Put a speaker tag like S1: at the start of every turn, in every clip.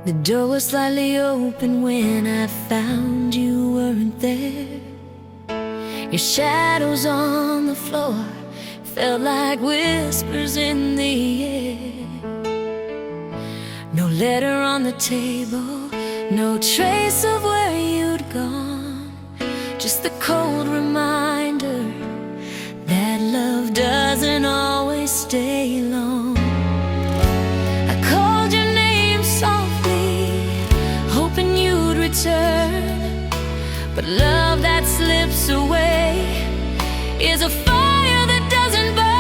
S1: The door was slightly open when I found you weren't there. Your shadows on the floor felt like whispers in the air. No letter on the table, no trace of where you'd gone. Just the cold reminder that love doesn't always stay long. I called your name softly, hoping you'd return, but love that slips away is a fire that doesn't burn.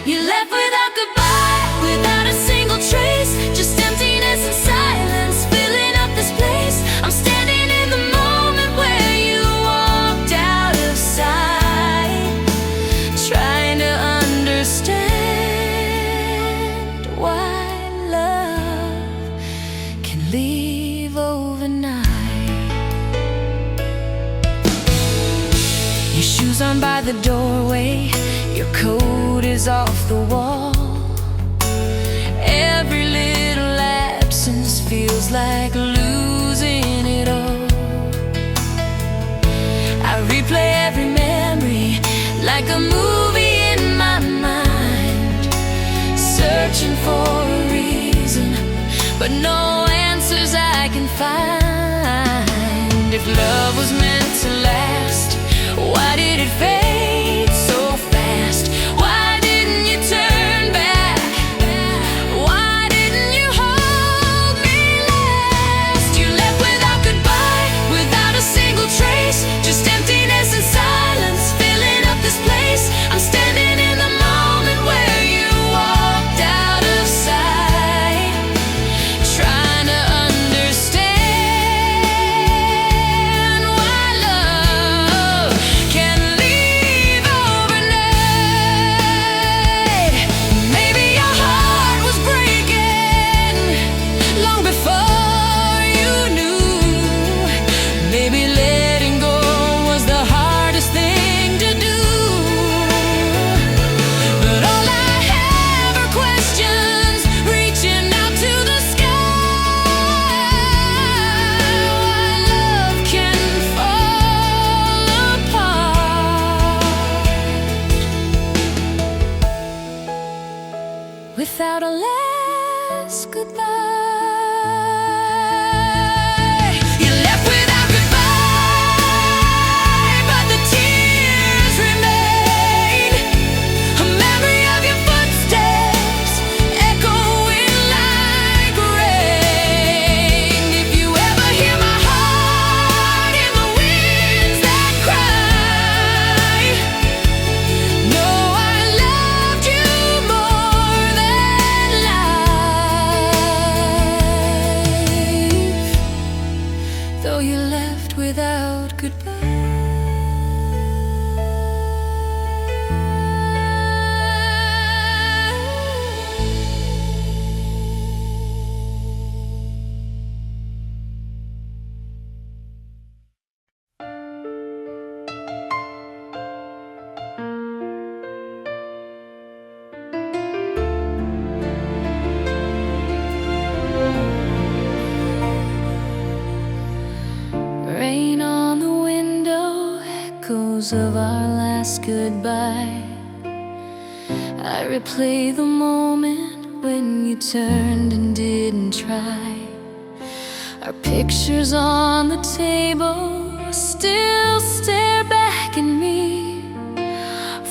S1: You left without goodbye, without a single trace, just emptiness and silence filling up this place. I'm standing in the moment where you walked out of sight, trying to understand why love can leave overnight. Your shoes on by the doorway, your coat is off the wall. Every little absence feels like losing it all. I replay every memory like a movie in my mind, searching for a reason, but no answers I can find. If love was meant to last, why did it fade so fast? Why didn't you turn back? Why didn't you hold me last? You left without goodbye, without a single trace, just emptiness and silence filling up this place. I'm standing in the moment where you walked out of sight, trying to understand why love can leave overnight. Maybe your heart was breaking long before you knew. Maybe letting go was the hardest thing to do. But all I have are questions reaching out to the sky. Why love can fall apart without a last goodbye. You left without goodbye, but the tears remain, a memory of your footsteps echoing like rain. If you ever hear my heart in the winds that cry, know I loved you more than life, though you left without goodbye. Rain on the window, echoes of our last goodbye. I replay the moment when you turned and didn't try. Our pictures on the table still stare back at me,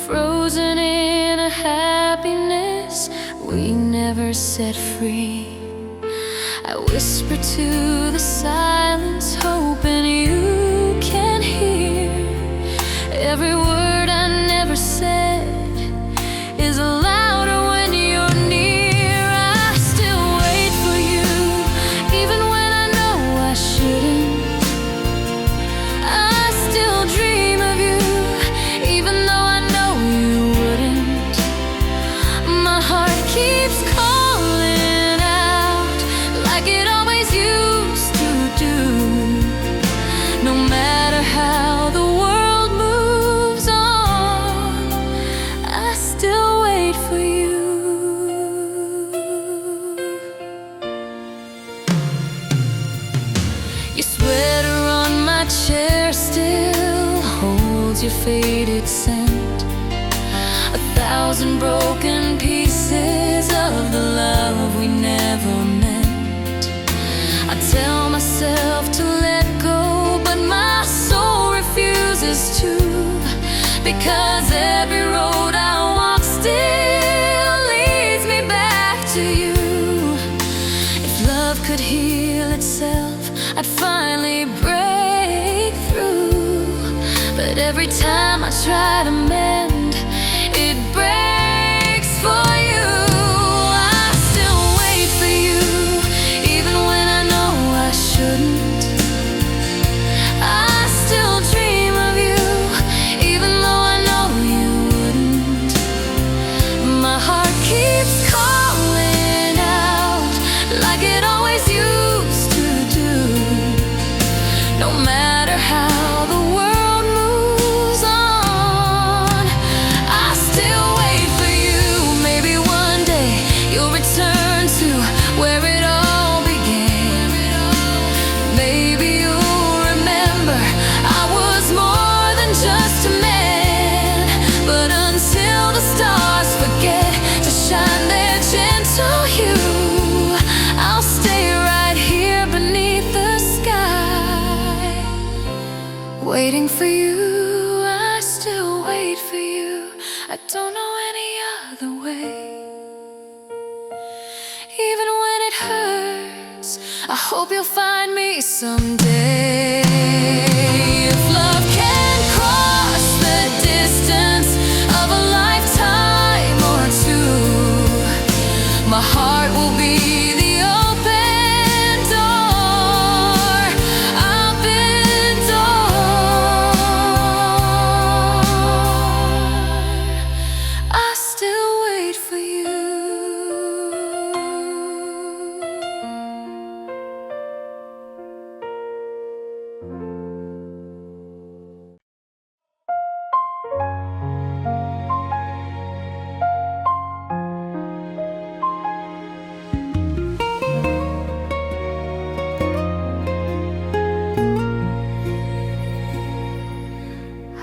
S1: frozen in a happiness we never set free. I whisper to the silence, hoping you can hear. Every word I never said is louder when you're near. I still wait for you, even when I know I shouldn't. I still dream of you, even though I know you wouldn't. My heart keeps calling out like it always used to do. faded scent, 1,000 broken pieces of the love we never meant. I tell myself to let go, but my soul refuses to, because every road I walk still leads me back to you. If love could heal itself, I'd finally break through. But every time I try to mend, it breaks for you. I still wait for you, even when I know I shouldn't. I still dream of you, even though I know you wouldn't. My heart keeps calling out like it always used to do. No matter how the world moves on, I still wait for you. Maybe one day you'll return to where it all began. Maybe you'll remember I was more than just a man. But until the stars forget to shine their gentle hue, I'll stay right here beneath the sky, waiting for you. I still wait for you. I don't know any other way. Even when it hurts, I hope you'll find me someday. If love can cross the distance of a lifetime or two, my heart will be the open door, open door. I still wait for you.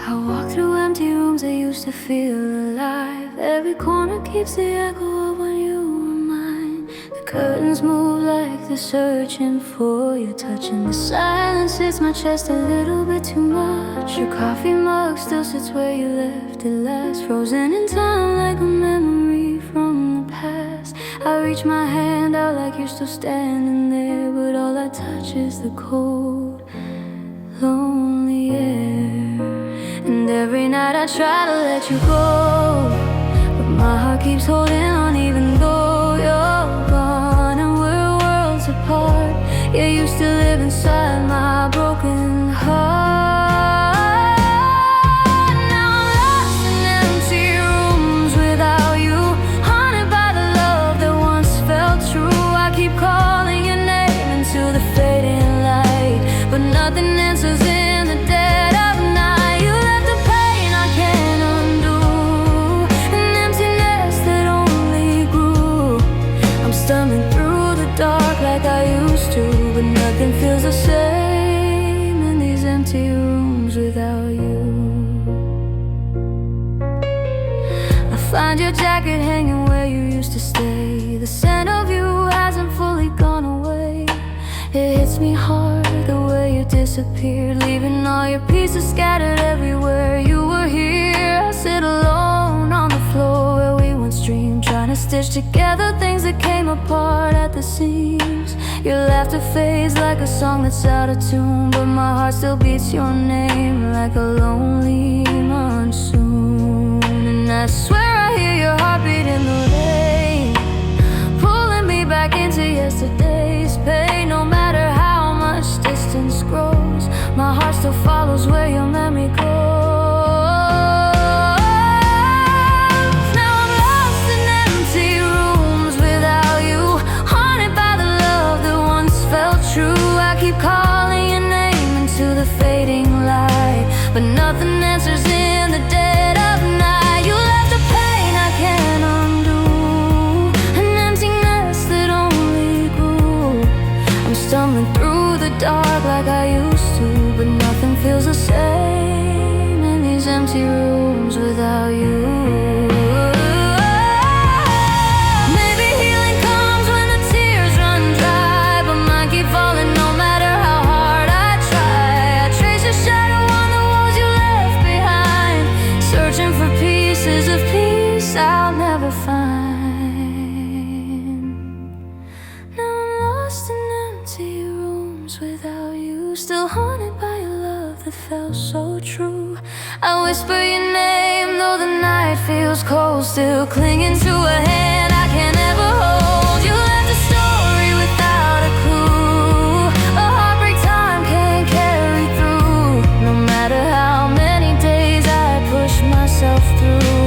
S1: I walk through empty rooms, I used to feel alive. Every corner keeps the echo of when you were mine. The curtains move like they're searching for your touch, and the silence hits my chest a little bit too much. Your coffee mug still sits where you left it last, frozen in time like a memory from the past. I reach my hand out like you're still standing there, but all I touch is the cold, lonely air. And every night I try to let you go, but my heart keeps holding on even though you're gone. And we're worlds apart, yeah, you still live inside my broken heart. Now I'm lost in empty rooms without you, haunted by the love that once felt true. I keep calling your name into the fading light, but nothing answers in the dead of night. You left the pain I can't undo, an emptiness that only grew. I'm stumbling through the dark like I used to, but nothing feels the same in these empty rooms without you. I find your jacket hanging where you used to stay. The scent of you hasn't fully gone away. It hits me hard the way you disappeared, leaving all your pieces scattered everywhere. You were here, I sit alone on the floor where we once dreamed, trying to stitch together things that came apart at the seams. Your laughter fades like a song that's out of tune, but my heart still beats your name like a lonely monsoon. And I swear I hear your heartbeat in the rain, pulling me back into yesterday's pain. No matter how much distance grows, my heart still follows where your memory goes. Now I'm lost in empty rooms without you, haunted by the love that once felt true. I keep calling your name into the fading light, but nothing answers in the dead of night. You left the pain I can't undo, without you, still haunted by a love that felt so true. I whisper your name, though the night feels cold, still clinging to a hand I can't ever hold. You left a story without a clue, a heartbreak time can't carry through. No matter how many days I push myself through,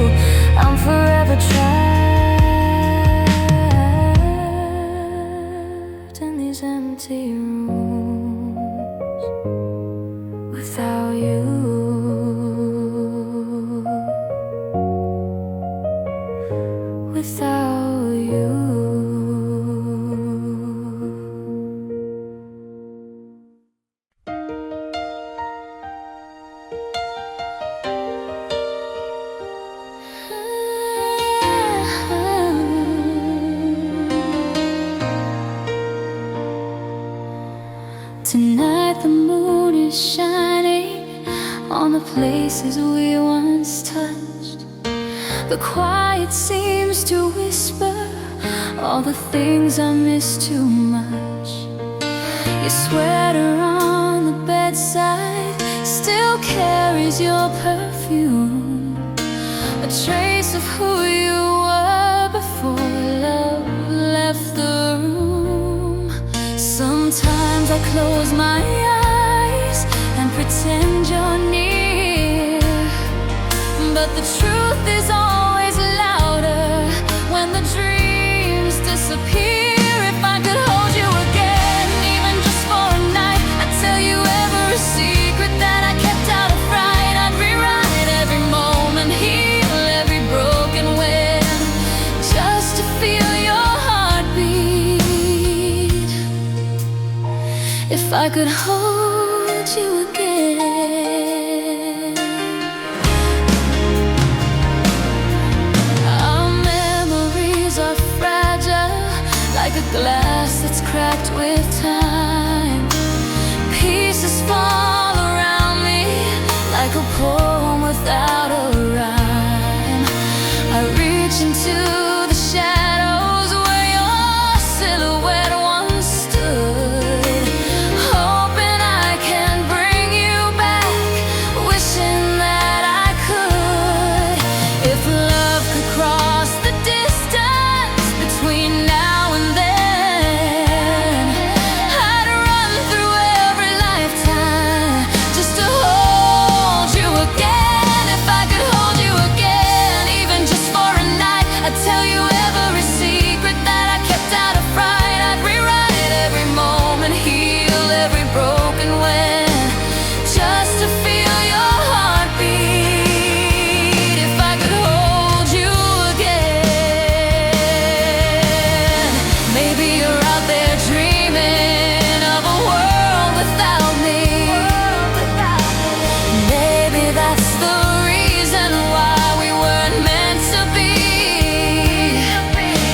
S1: I'm forever trapped in these empty rooms without you. Without you. Tonight the moon is shining on the places we once touched. The quiet seems to whisper all the things I miss too much. Your sweater on the bedside still carries your perfume, a trace of who you were before love left the room. Sometimes I close my eyes and pretend you're near, but the truth is always louder when the dreams disappear. If I could hold you again, even just for a night, I'd tell you every secret that I kept out of fright. I'd rewrite every moment, heal every broken wind, just to feel your heartbeat. If I could hold you again. Our memories are fragile, like a glass that's cracked with time. Pieces fall around me like a poem without a rhyme. I reach into the shadows where your silhouette once stood, hoping I can bring you back, wishing that I could. If love could cross the distance between now and then, I'd run through every lifetime just to hold you again. If I could hold you again, even just for a night, I'd tell you every secret that I kept out of fright. I'd rewrite every moment, heal every broken wind, just to feel your heartbeat. If I could hold you again. Maybe you're out there dreaming of a world without me. Maybe that's the reason why we weren't meant to be.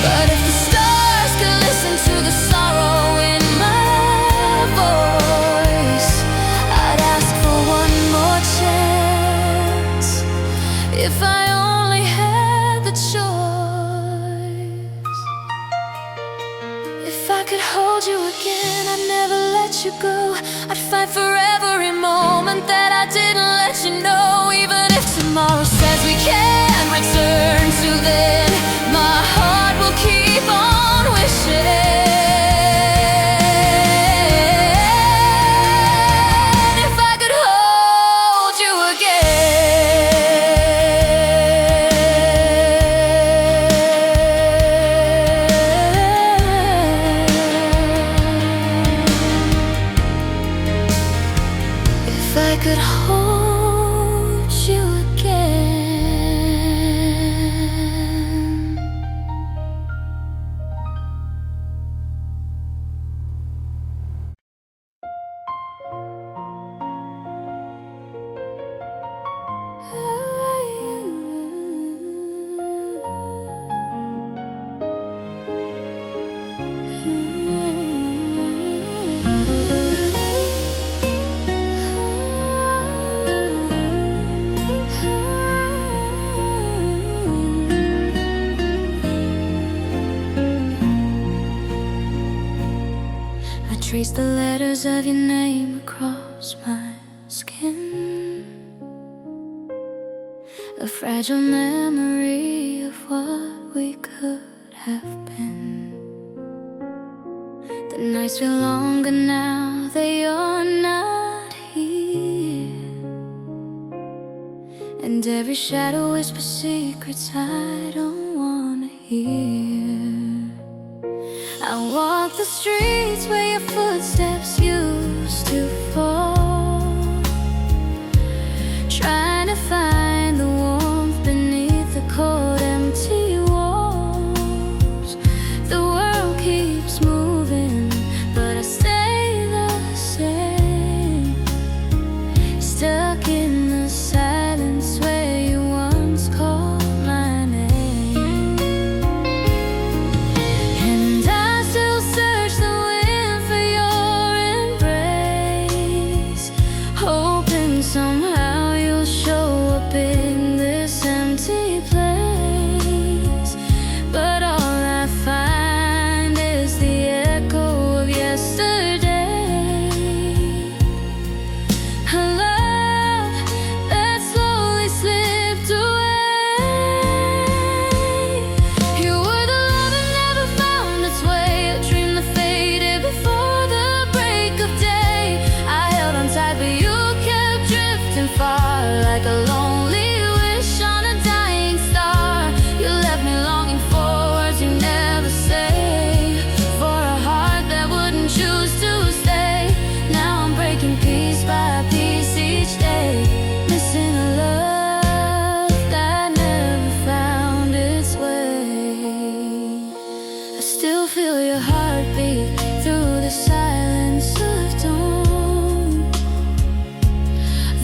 S1: But if the stars could listen to the sorrow in my voice, I'd ask for one more chance. If I only had the choice. If I could hold you again, I'd never let you go. I'd fight for every moment that I didn't let you know. Even if tomorrow says we can't return to then, my heart will keep on wishing. If I could hold you again. If I could hold you again. trace the letters of your name across my skin, a fragile memory of what we could have been. The nights feel longer now that you're not here, and every shadow whispers secrets I don't wanna hear. I walk the streets where your footsteps used to fall, trying to find the warmth beneath the cold, empty walls. The world keeps moving, but I stay the same, stuck in the silence where you once called my name. And I still search the wind for your embrace, hoping somehow you'll show up in this empty place. But all I find is the echo of yesterday, a love that slowly slipped away. You were the love that never found its way, a dream that faded before the break of day. I held on tight, but you kept drifting far, like a lonely wish on a dying star. You left me longing for words you never say, for a heart that wouldn't choose to stay. Now I'm breaking piece by piece each day, missing a love that never found its way. I still feel your heartbeat through the silence of dawn,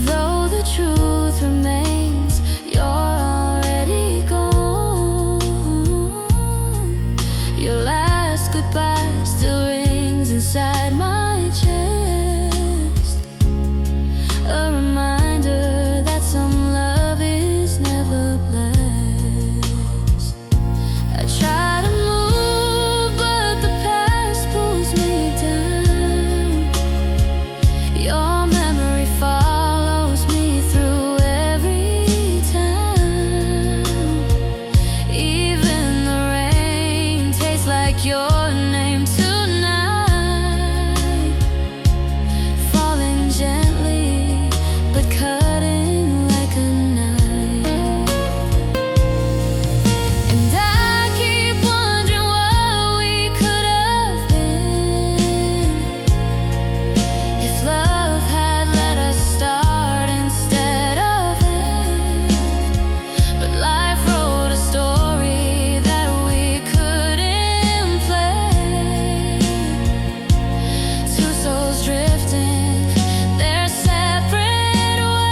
S1: though the truth remains, you're already gone. Your last goodbye still rings inside my chest, a reminder that some love is never blessed. I try to move, but the past pulls me down. Your memory follows me through every town. Even the rain tastes like your name tonight, falling gently but cutting like a knife. And I keep wondering what we could have been, if love had let us start instead of end. But life wrote a story that we couldn't play. Two souls drifting their separate ways.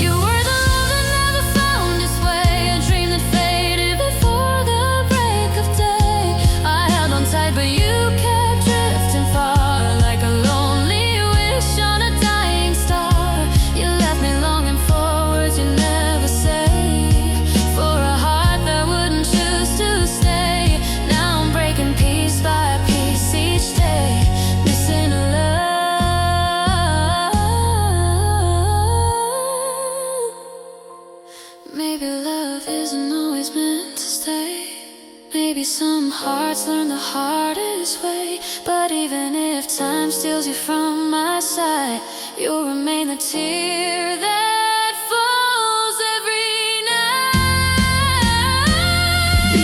S1: You were the love that never found its way, a dream that faded before the break of day. I held on tight, but you kept drifting far, like a lonely wish on a dying star. You left me longing for words you never say, for a heart that wouldn't choose to stay. Now I'm breaking piece by piece each day, missing a love. Maybe love isn't always meant to stay. Maybe some hearts learn the hardest way. But even if time steals you from my side, you'll remain the tear that falls every night.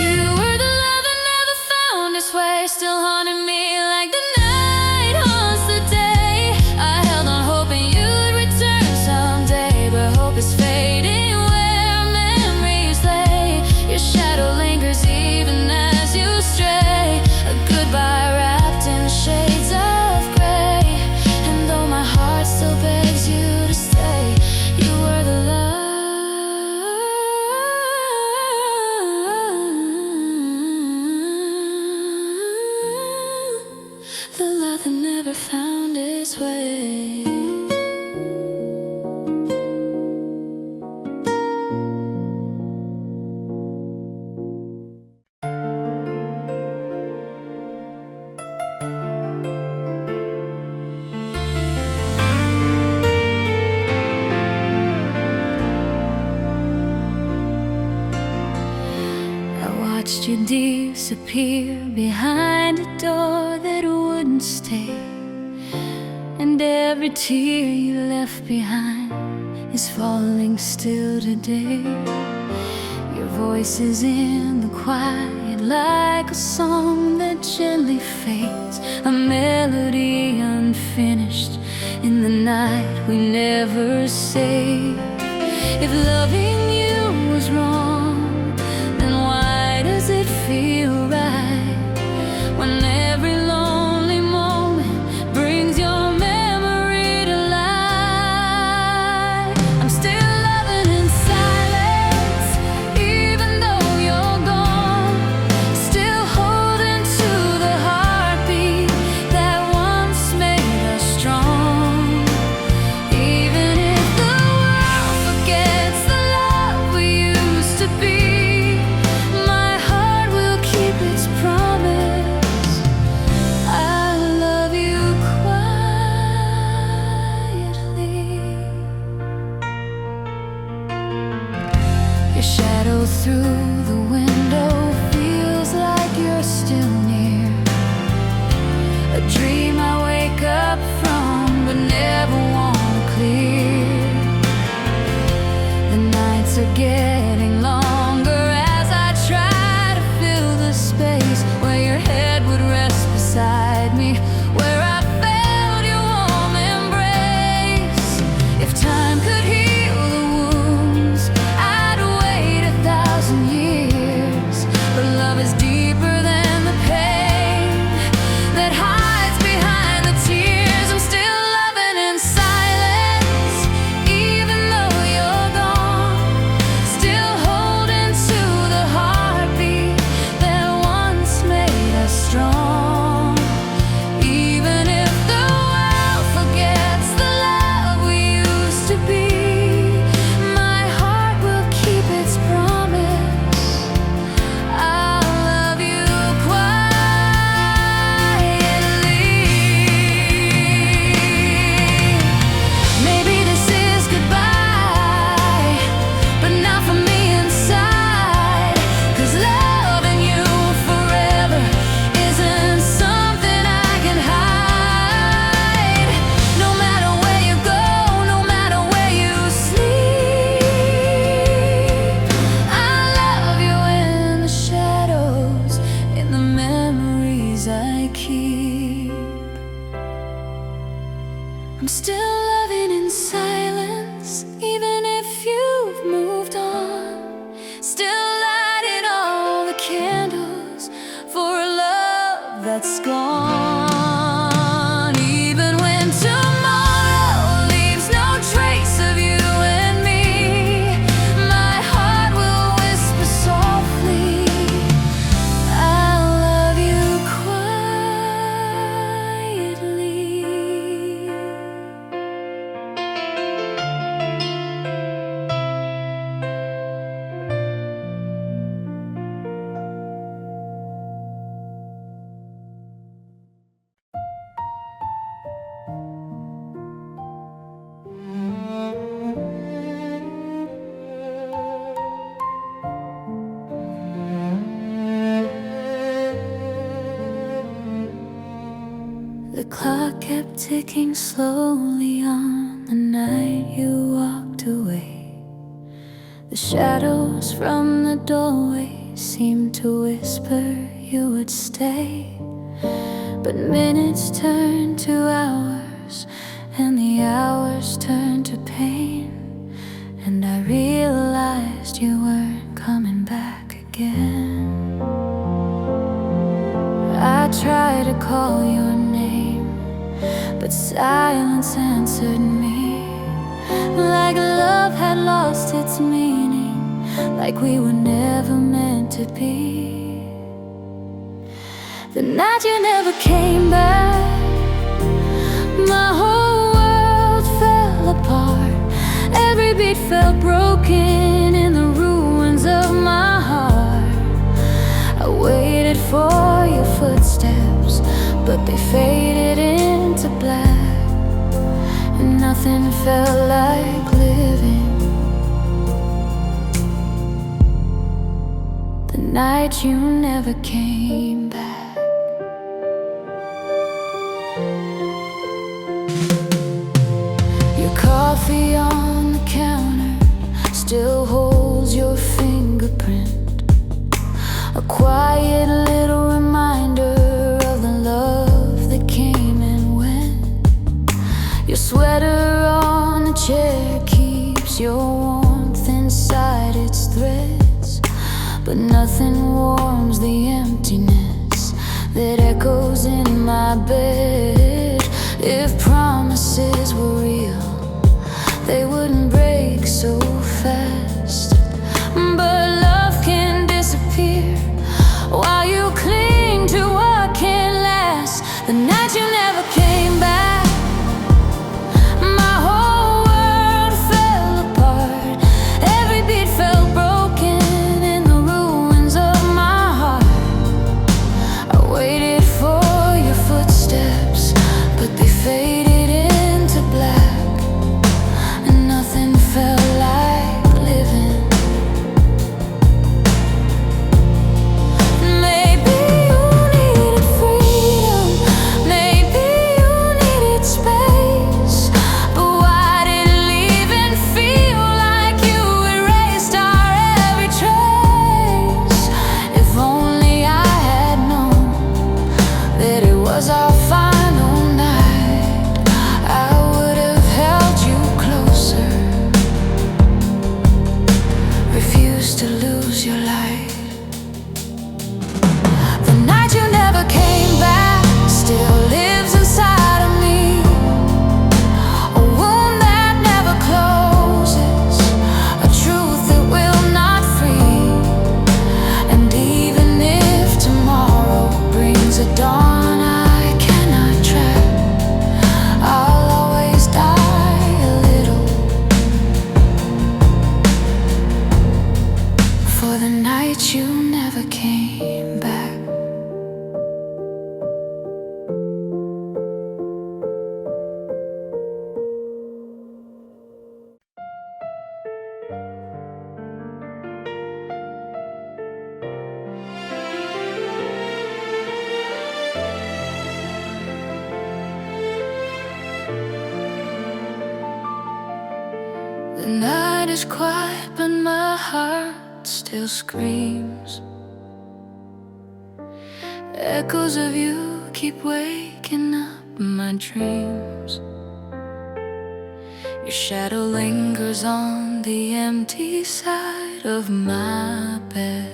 S1: You were the love that never found its way, still haunting me like the night haunts the day. I held on hoping you'd return someday, but hope is fading where memories lay. Your shadow lingers even as you stray, a goodbye wrapped in shades of gray. And though my heart still begs you to stay, you were the love that never found its way. disappear behind a door that wouldn't stay. And every tear you left behind is falling still today. Your voice is in the quiet like a song that gently fades, a melody unfinished in the night we never say. If loving you was wrong, then why does it feel right when every lonely moment brings your memory to life? I'm still loving in silence, even though you're gone. Still holding to the heartbeat that once made us strong. Even if the world forgets the love we used to be, my heart will keep its promise. I love you quietly. Your shadow through the window feels like you're still near, a dream I wake up from but never want clear. The nights are getting longer as I try to fill the space where your head would rest beside me, where I felt your warm embrace. If time could heal the wounds, I'd wait 1,000 years. But love is deeper than the pain that hides behind the tears. I'm still loving in silence, even though you're gone. Still holding to the heartbeat that once made us strong. Even if the world forgets the love we used to be, my heart will keep its promise. I'll love you quietly. Maybe this is goodbye, but not for me inside. 'Cause loving you forever isn't something I can hide. No matter where you go, no matter where you sleep, I love you in the shadows, in the memories I keep. I'm still loving in silence, even if you've moved on. Still lighting all the candles for a love that's gone. Even when tomorrow leaves no trace of you and me, my heart will whisper softly, I'll love you quietly. The clock kept ticking slowly on the night you walked away. The shadows from the doorway seemed to whisper you would stay. But minutes turned to hours, and the hours turned to pain. And I realized you weren't coming back again. I tried to call your name, but silence answered me, like love had lost its meaning, like we were never meant to be. The night you never came back, my whole world fell apart. Every beat felt broken in the ruins of my heart. I waited for your footsteps, but they faded into black, and nothing felt like living. The night you never came back. Your coffee on the counter still holds your fingerprint, a quiet little reminder of the love that came and went. Your sweater on the chair keeps your warmth inside its threads, but nothing warms the emptiness that echoes in my bed. If promises were real, they wouldn't break so fast. But love can disappear while you cling to what can't last. The night you never came back, my whole world fell apart. Every beat felt broken in the ruins of my heart. I waited for your footsteps, but they faded into black, and nothing felt like living. Maybe you needed freedom, maybe you needed space, but why did leaving feel like you erased our every trace? If only I had known that it was our final night, I would have held you closer, refused to lose your light. The night you never came back still lives inside of me, a wound that never closes, a truth that will not free. And even if tomorrow brings a dawn I cannot track, I'll always die a little for the night you never came back. The night is quiet, but my heart still screams. Echoes of you keep waking up my dreams. Your shadow lingers on the empty side of my bed.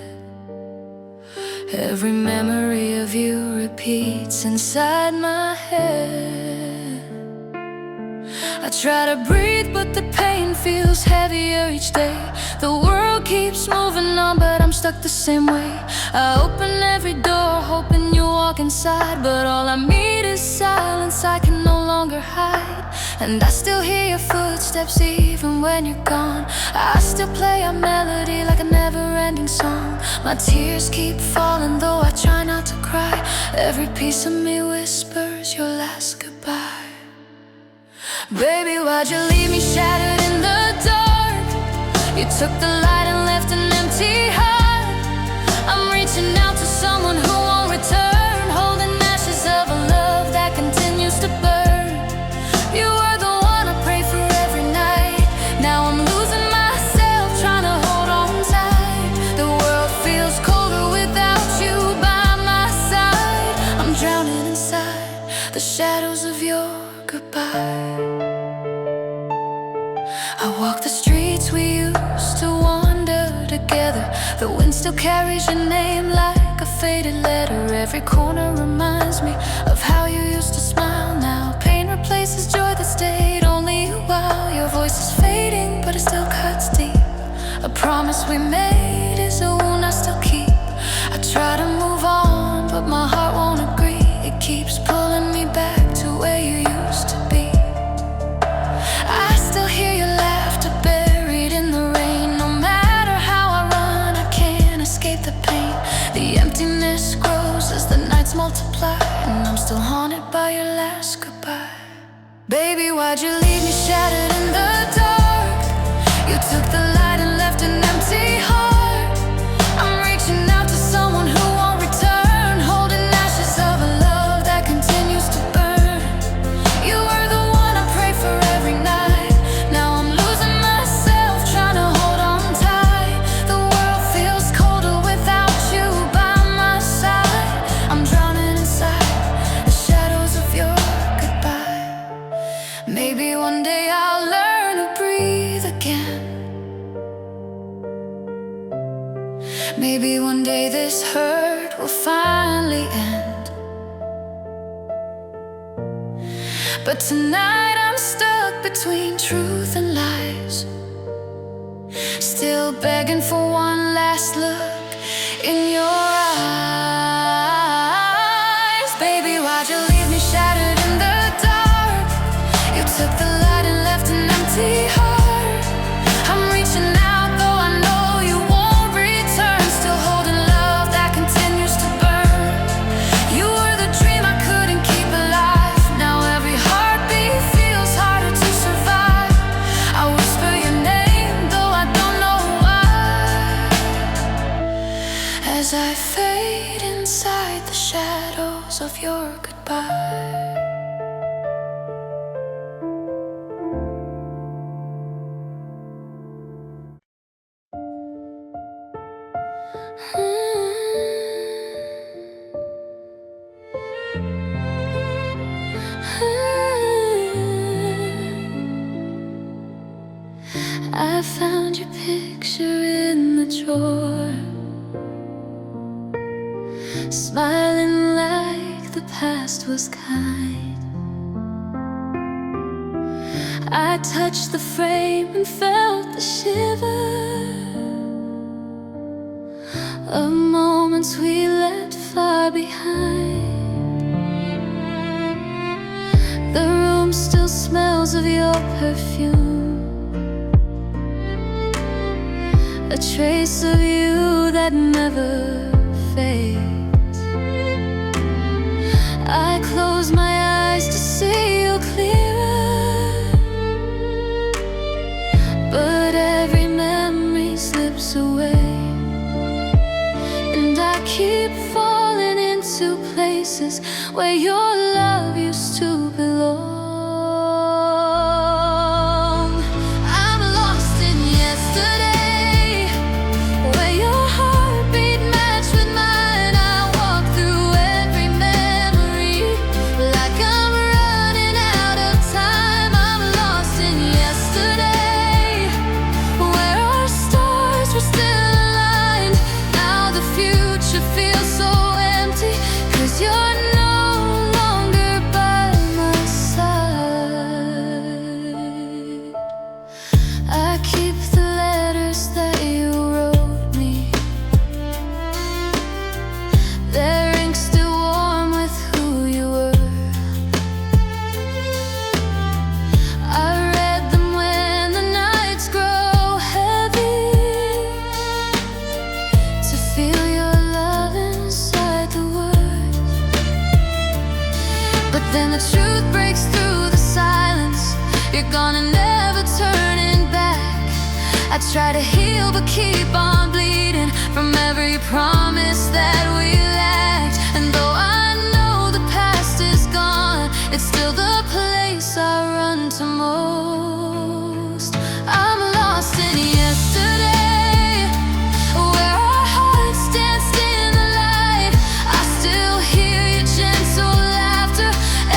S1: Every memory of you repeats inside my head. I try to breathe, but the pain feels heavier each day. The world keeps moving on, but I'm stuck the same way. I open every door, hoping you walk inside, but all I meet is silence I can no longer hide. And I still hear your footsteps even when you're gone. I still play a melody like a never-ending song. My tears keep falling, though I try not to cry. Every piece of me whispers your last goodbye. Baby, why'd you leave me shattered in the dark? You took the light and left an empty heart. I'm reaching out to someone who won't return, holding ashes of a love that continues to burn. You were the one I pray for every night. Now I'm losing myself, trying to hold on tight. The world feels colder without you by my side. I'm drowning inside the shadows of your goodbye. I walk the streets we used to wander together. The wind still carries your name like a faded letter. Every corner reminds me of how you used to smile. Now pain replaces joy that stayed only a while. Your voice is fading, but it still cuts deep. A promise we made is a wound I still keep. I try to move on, but my heart won't agree. It keeps pulling me back to where you used to be. I still hear your laughter buried in the rain. No matter how I run, I can't escape the pain. The emptiness grows as the nights multiply, and I'm still haunted by your last goodbye. Baby, why'd you leave me shattered in the dark? You took the light and left an empty heart. I'm reaching out to But tonight I'm stuck between truth and lies, still begging for one last look in your eyes. Baby, why'd you leave me shattered in the dark? You took the light and left an empty heart. I'm reaching out, though I know you won't return, still holding love that continues to burn. You were the dream I couldn't keep alive. Now every heartbeat feels harder to survive. I whisper your name, though I don't know why, as I fade inside the shadows of your goodbye. I found your picture in the drawer, smiling like the past was kind. I touched the frame and felt the shiver of moments we left far behind. The room still smells of your perfume, a trace of you that never fades. I close my eyes to see you clearer, but every memory slips away, and I keep falling into places where your love used to belong. I'm lost in yesterday, where your heartbeat matched with mine. I walk through every memory like I'm running out of time. I'm lost in yesterday, where our stars were still aligned. Now the future feels so empty, 'cause you're no longer by my side. I keep the letters that you wrote me, their ink still warm with who you were. I read them when the nights grow heavy, to feel your love inside the words. But then the truth breaks through the silence. You're gone and never turning back. I try to heal but keep on bleeding from every promise that we lacked. And though I know the past is gone, it's still the place I run to most. I'm lost in yesterday, where our hearts danced in the light. I still hear your gentle laughter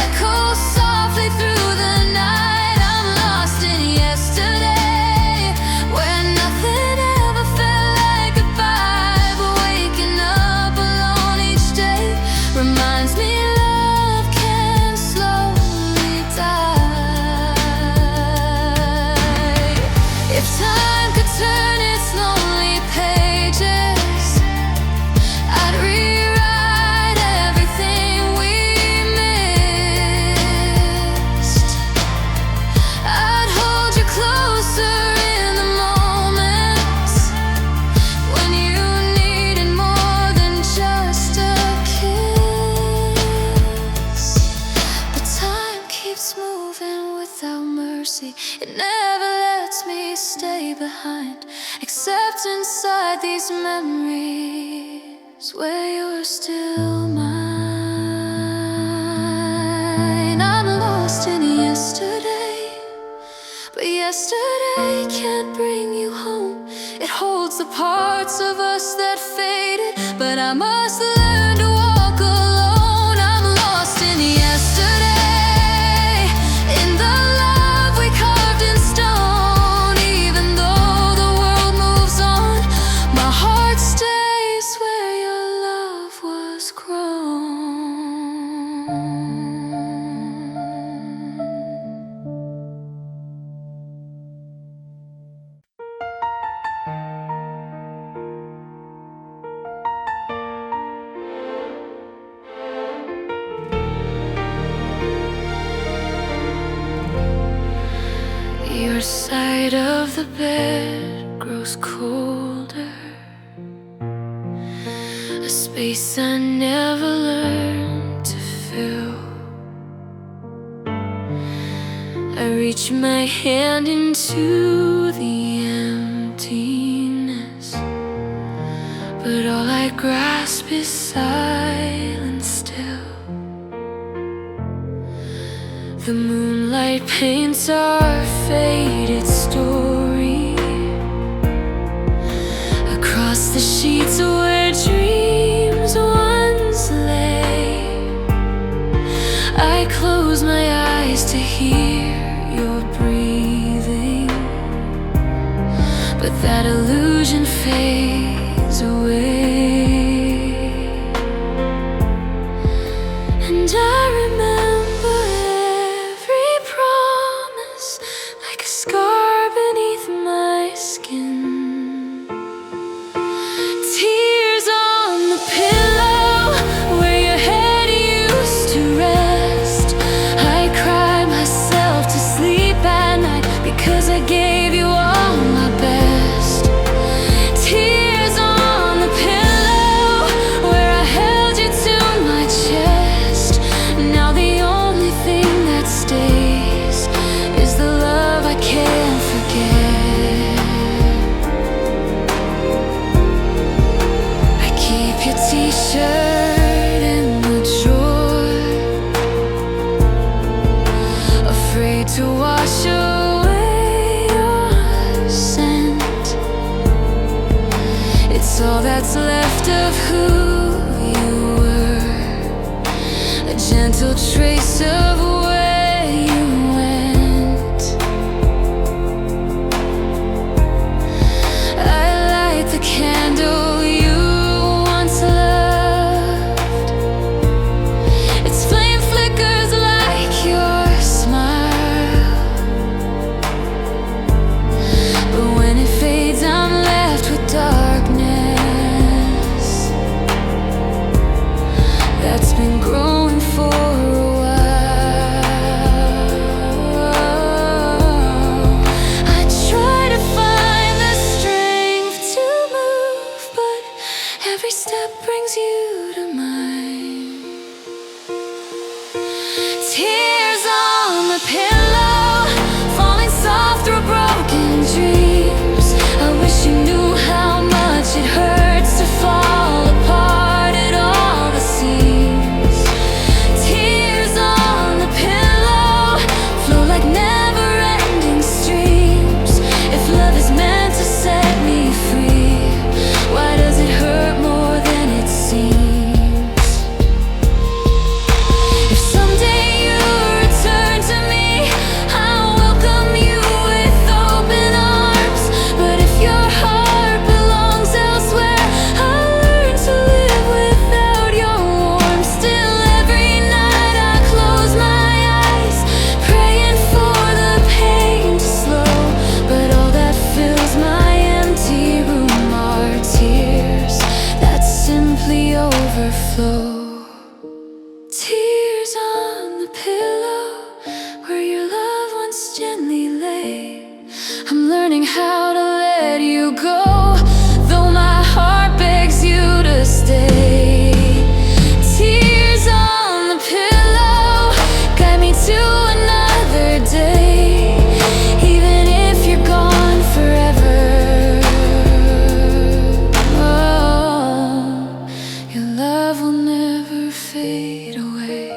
S1: echo softly through the night. I'm lost in yesterday, where nothing ever felt like goodbye. But waking up alone each day reminds me love can slowly die. If time could turn its lonely pages, I'd rewrite everything we missed. I'd hold you closer in the moments when you needed more than just a kiss. But time keeps moving without mercy. It never lets me stay behind, except inside these memories where you're still mine. I'm lost in yesterday, but yesterday can't bring you home. It holds the parts of us that faded, but I must learn to walk alone. I'm lost in yesterday, in the love we carved in stone. Even though the world moves on, my heart stays where your love was grown. side of the bed grows colder, a space I never learned to fill. I reach my hand into the emptiness, but all I grasp is silence still. The moonlight paints our faded story across the sheets where dreams once lay. I close my eyes to hear your breathing, but that illusion fades away. And I remember every promise like a scar beneath my skin. Tears on the pillow where your head used to rest. I cry myself to sleep at night because I gave you all my best. Tears on the pillow where I held you to my chest. Now the only thing that stays is the love I can't forget. I keep your t-shirt in the drawer, afraid to wash away your scent. It's all that's left of who you were, a gentle trace of where you went. I light the candle you once loved. Its flame flickers like your smile, but when it fades I'm left with darkness that's been growing for a while. I try to find the strength to move, but every step brings you to mine. Tears on the pillow, falling soft through broken dreams. I wish you knew how much it hurts to fall apart at all the seams. Tears on the pillow flow like never-ending streams. If love is meant to set me free, why does it hurt more than it seems? If someday you return to me, I'll welcome you with open arms. But if your heart belongs elsewhere, I'll learn to live without your warmth. Still every night I close my eyes, praying for the pain to slow. But all that fills my empty room are tears that simply overflow. Tears on the pillow where your loved ones gently lay. I'm learning how to let you go, though my heart begs you to stay. Tears on the pillow guide me to another day, even if you're gone forever. Oh, your love will never fade away.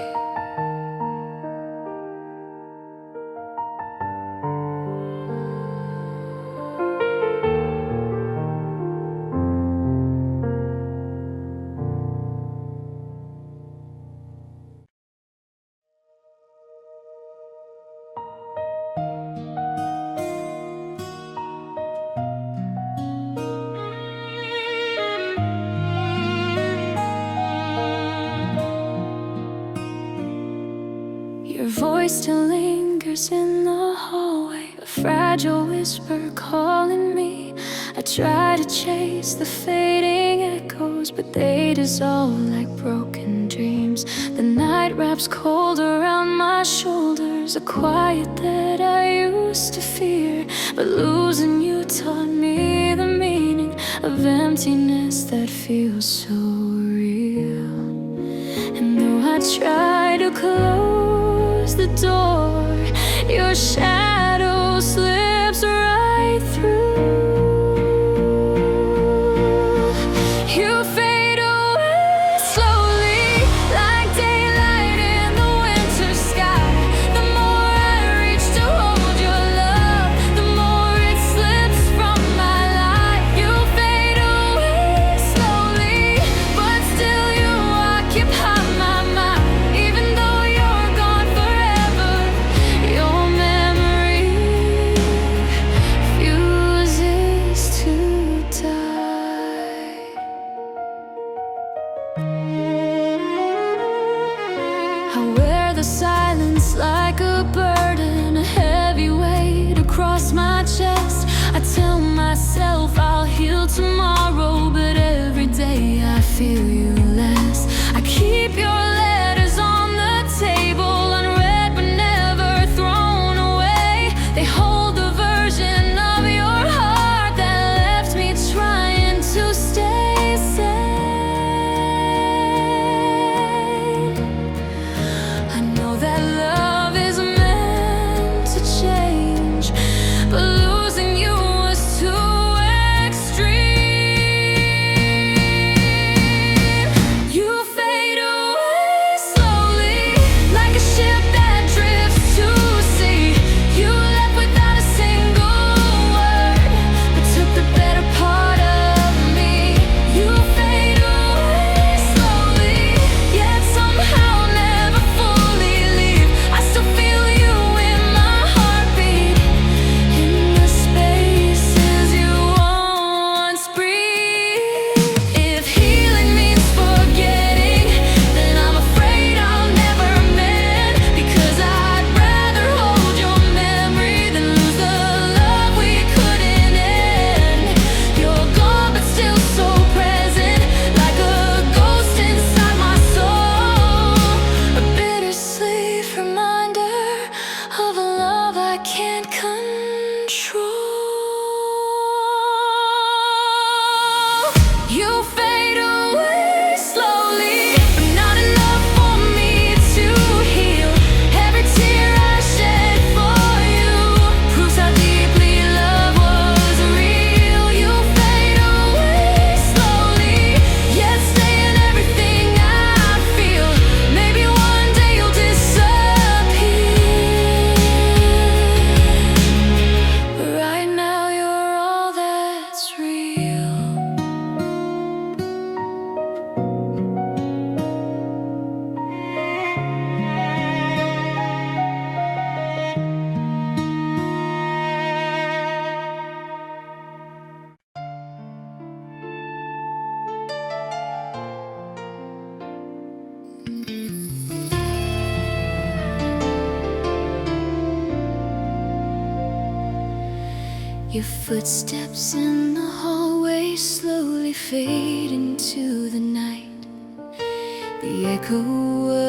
S1: Your voice still lingers in the hallway, a fragile whisper calling me. I try to chase the fading echoes, but they dissolve like broken dreams. The night wraps cold around my shoulders. wonders are quiet that I used to fear, but losing you taught me the meaning of emptiness that feels so real. And though I try to close the door, your shadow slips right through. I wear the silence like a burden, a heavy weight across my chest. I tell myself I'll heal tomorrow, but every day I feel you less. I keep your letters on the table, unread but never thrown away. They hold the version of your heart that left me trying to stay sane. I know that love is meant to change, but losing you was too extreme. You fade away slowly, like a ship that drifts to sea. You left without a single word, but took the better part of me. You fade away slowly, yet somehow never fully leave. I still feel you in my heartbeat, in the spaces you once breathed. If healing means forgetting, then I'm afraid I'll never mend, because I'd rather hold your memory than lose the love we couldn't end. You're gone but still so present, like a ghost inside my soul, a bittersweet reminder of a love I can't control. You fade away slowly, but not enough for me to heal. Every tear I shed for you proves how deeply love was real. You fade away slowly, yet stay in everything I feel. Maybe one day you'll disappear, but right now you're all that's real. Your footsteps in the hallway slowly fade into the night. The echo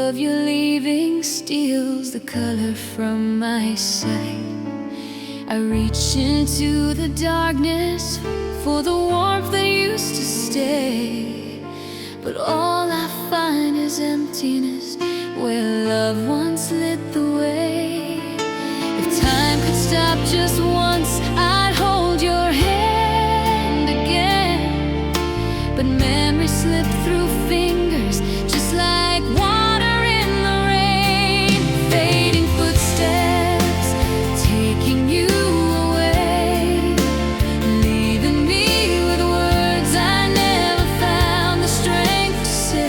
S1: of your leaving steals the color from my sight. I reach into the darkness for the warmth that used to stay, but all I find is emptiness where love once lit the way. If time could stop just once, I'd hold your hand again, but memories slip through fingers just like water in the rain. Fading footsteps taking you away, leaving me with words I never found the strength to say.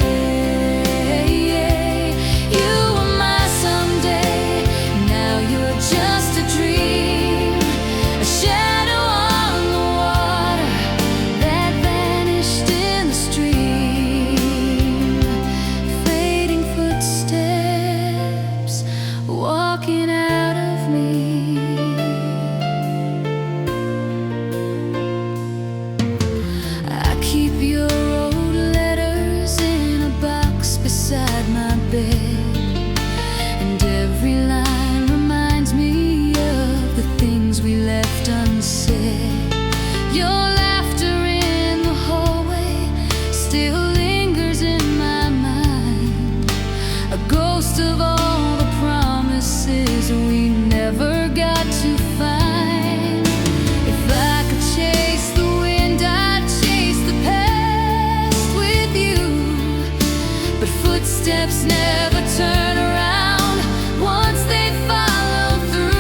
S1: You were my someday, now you're just a dream, a shadow on the water that vanished in the stream. Fading footsteps walking out of me. I keep your old letters in a box beside my bed, and every line most of all the promises we never got to find. If I could chase the wind, I'd chase the past with you. But footsteps never turn around once they follow through.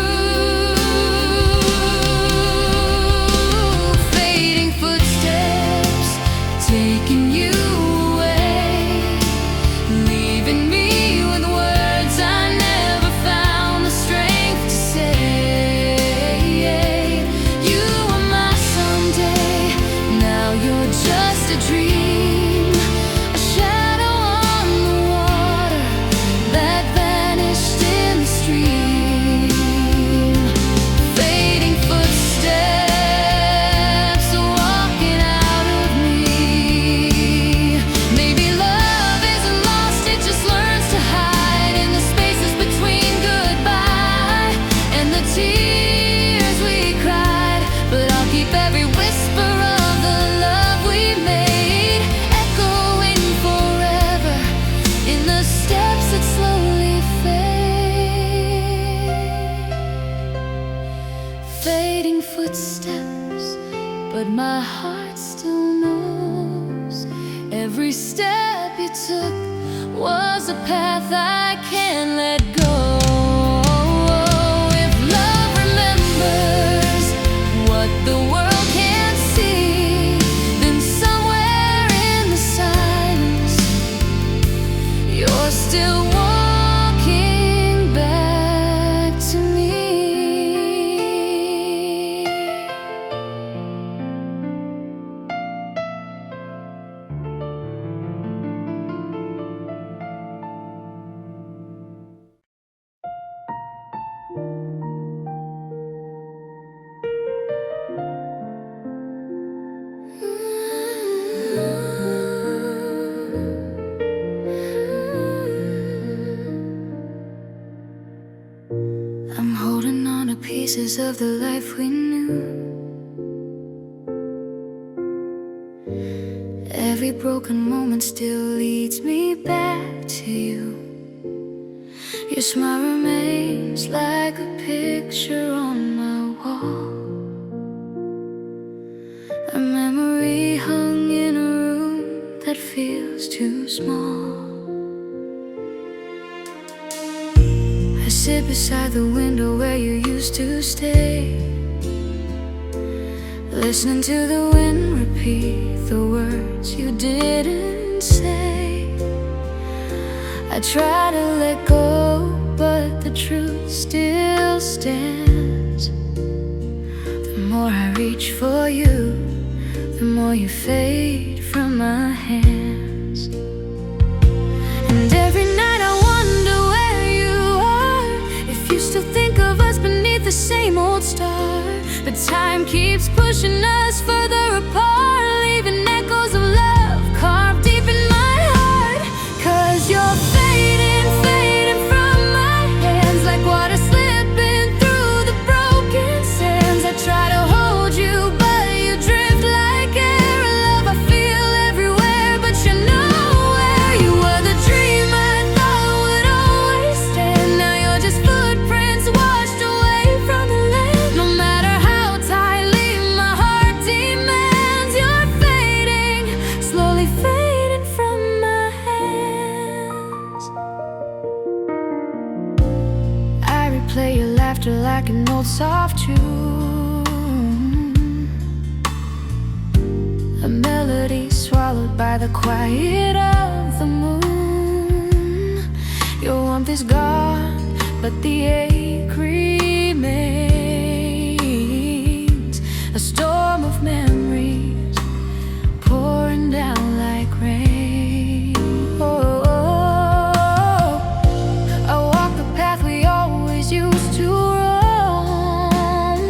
S1: Fading footsteps, taking you away, leaving me with words I never found the strength to say. You were my someday, now you're just a dream, a shadow on the water that vanished in the stream. Fading footsteps, walking out of me. Maybe love isn't lost, it just learns to hide in the spaces between goodbye and the tears we cried. But I'll keep every whisper of the love we made echoing forever in the steps that slowly fade. Fading footsteps, but my heart still knows every step you took was a path I can't let go. If love remembers what the world can't see, then somewhere in the silence you're still walking back to me. I'm holding on to pieces of the life we knew. Every broken moment still leads me back to you. Your smile remains like a picture on my wall, a memory hung in a room that feels too small. I sit beside the window where you used to stay, listening to the wind repeat the words you didn't say. I try to let go, but the truth still stands. The more I reach for you, the more you fade from my hands. And every night I wonder where you are, if you still think of us beneath the same old star. But time keeps pushing us further apart, leaving echoes of love carved deep in my heart. 'Cause you're fading, fading from my hands, like water slipping through the broken sands. I try to hold you, but you drift like air. Love I feel everywhere, but you're nowhere. You were the dream I thought would always stand. Now you're just footprints washed away from the land. No matter how tightly my heart demands, you're fading, slowly fading from my hands. I replay your laughter like an old soft tune, a melody swallowed by the quiet of the moon. Your warmth is gone, but the ache remains. A storm of memories pouring down like rain. I walk the path we always used to roam,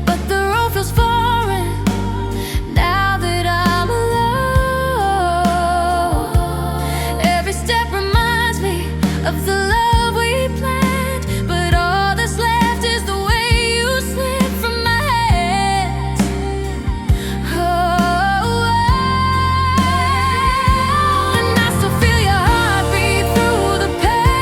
S1: but the road feels foreign now that I'm alone. Every step reminds me of the love we planned, but all that's left is the way you slip from my hands. And I still feel your heartbeat through the past.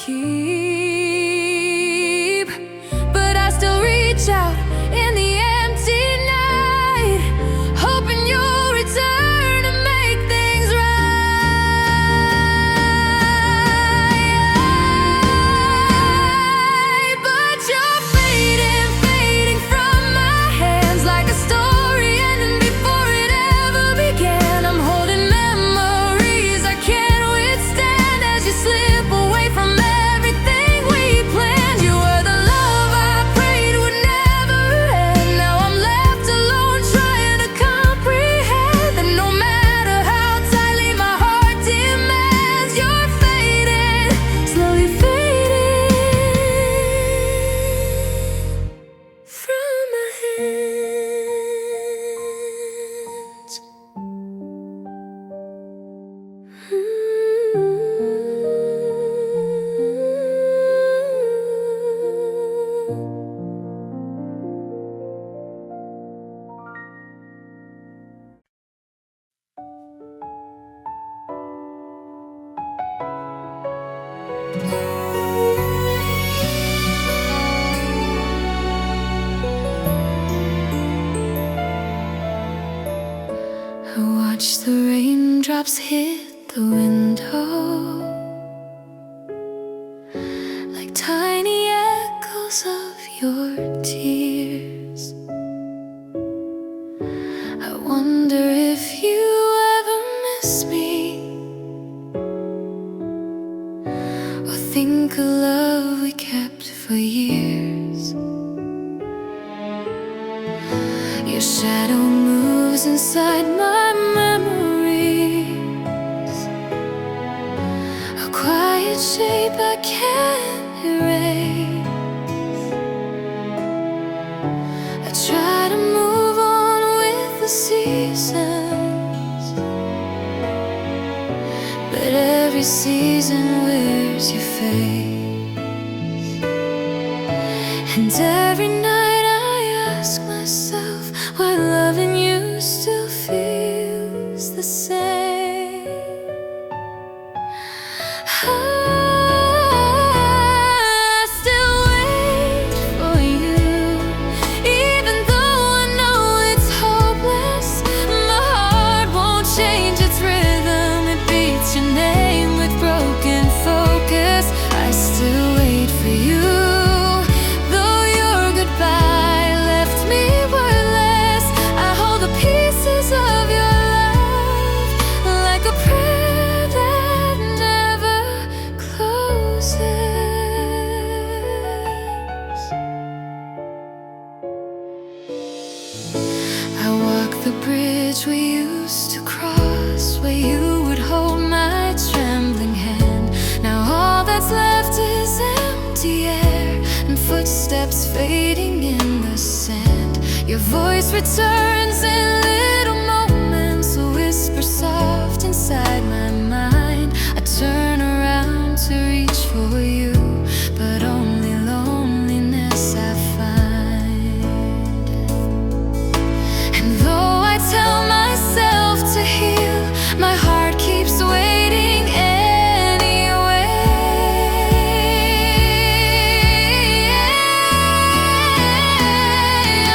S1: keep. But I still reach out in the empty night, hoping you'll return to make things right. But you're fading, fading from my hands like a story ending before it ever began. I'm holding memories I can't withstand as you slip away from everything we planned. You were the love I prayed would never end. Now I'm left alone trying to comprehend that no matter how tightly my heart demands, you're fading, slowly fading from my hands. I watch the raindrops hit the window like tiny echoes of your tears. I wonder if you ever miss me, or think of love we kept for years. Your shadow moves inside my memories, a quiet shape I can't erase. I try to move on with the seasons, but every season wears your face. And every night I ask myself why loving you still feels the same. I still wait for you, even though I know it's hopeless. My heart won't change its rhythm, it beats your name with broken focus. I still wait for you, though your goodbye left me wordless. I hold the pieces of your love like a prayer that never closes. I walk the bridge we used to cross, where you would hold my trembling hand. Now all that's left is empty air and footsteps fading in the sand. Your voice returns in little moments, a whisper soft inside my mind. I turn around to reach for you, but only loneliness I find. And though I tell myself to heal, my heart keeps waiting anyway.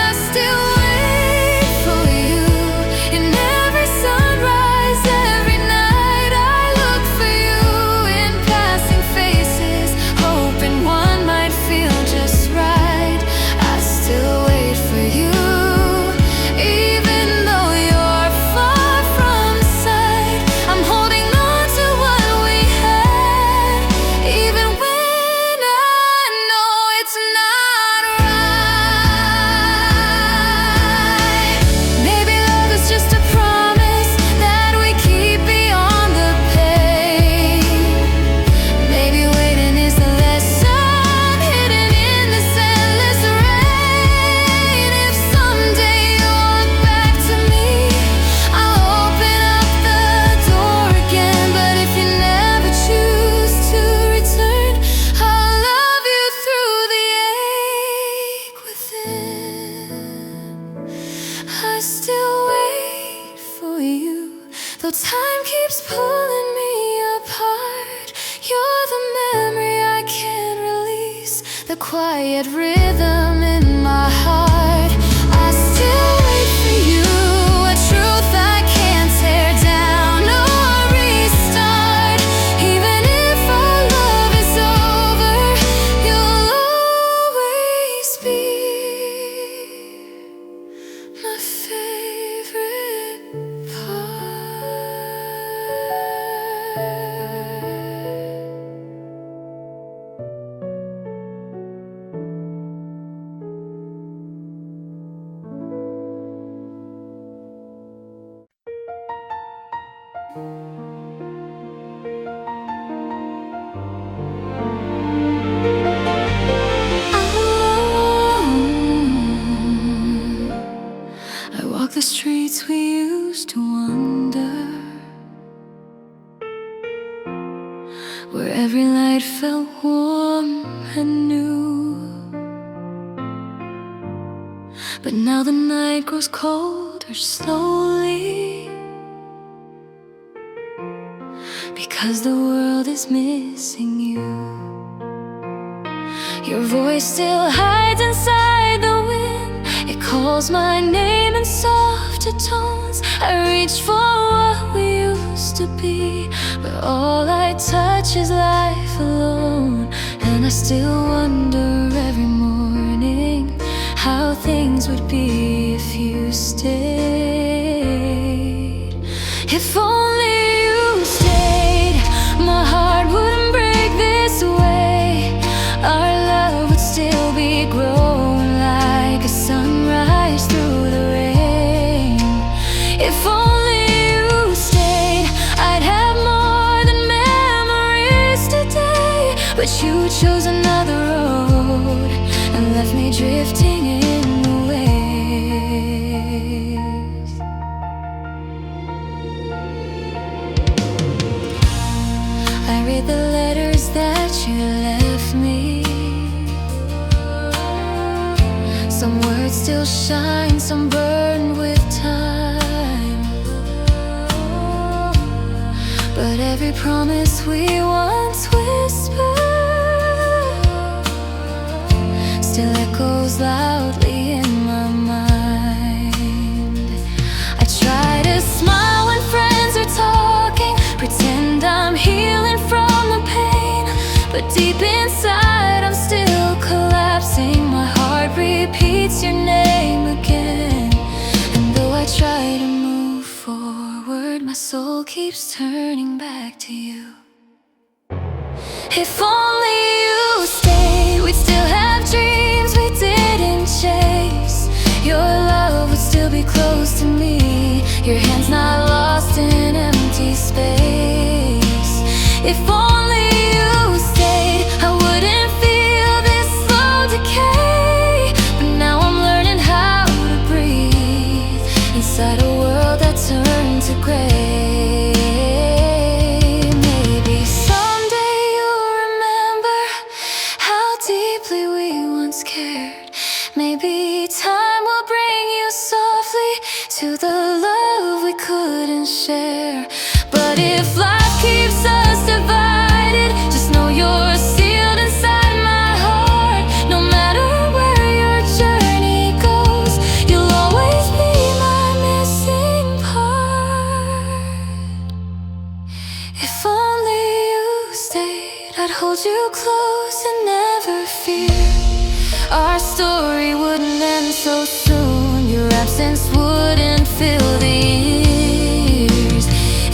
S1: I still wait for you in every sunrise, every night I look for you in passing faces, hoping one might feel just right. I still wait for you, even though you're far from sight. I'm holding on to what we had, even when I know it's not right. Maybe love is just a promise that we keep beyond the pain. Maybe waiting is the lesson hidden in this endless rain. If someday you look back to me, I'll open up the door again. But if you never choose to return, I'll love you through the ache within. I still wait for you, though time keeps pulling me apart. You're the memory I quiet rhythm in my heart. I still wait for you, a truth I can't tear down or restart. Even if our love is over, you'll always be my favorite part. I walk the streets we used to wander, where every light felt warm and new. But now the night grows colder slowly, because the world is missing you. Your voice still hides inside the wind. It calls my name in softer tones. I reach for what we used to be, but all I touch is life alone. And I still wonder every morning how things would be if you stayed. If only you stayed, my heart wouldn't break this way. Our love would still be growing like a sunrise through the rain. If only you stayed, I'd have more than memories today. But you chose another road and left me drifting in the waves. I read the letters that you left me. Some words still shine, some burn with time. But every promise we once whispered still echoes loudly in my mind. I try to smile when friends are talking, pretend I'm healing from the pain, but deep inside I'm still collapsing. My heart repeats your name again, and though I try to move forward, my soul keeps turning back to you. If only you stayed, we'd still have dreams we didn't chase. Your love would still be close to me, your hands not lost in empty space. If only you stayed, I wouldn't feel this slow decay. But now I'm learning how to breathe inside a world that turned to gray. Maybe someday you'll remember how deeply we once cared. Maybe time will bring you softly to the love we couldn't share. But if life keeps us divided, just know you're sealed inside my heart. No matter where your journey goes, you'll always be my missing part. If only you stayed, I'd hold you close and never fear. Our story wouldn't end so soon, your absence wouldn't fill the years.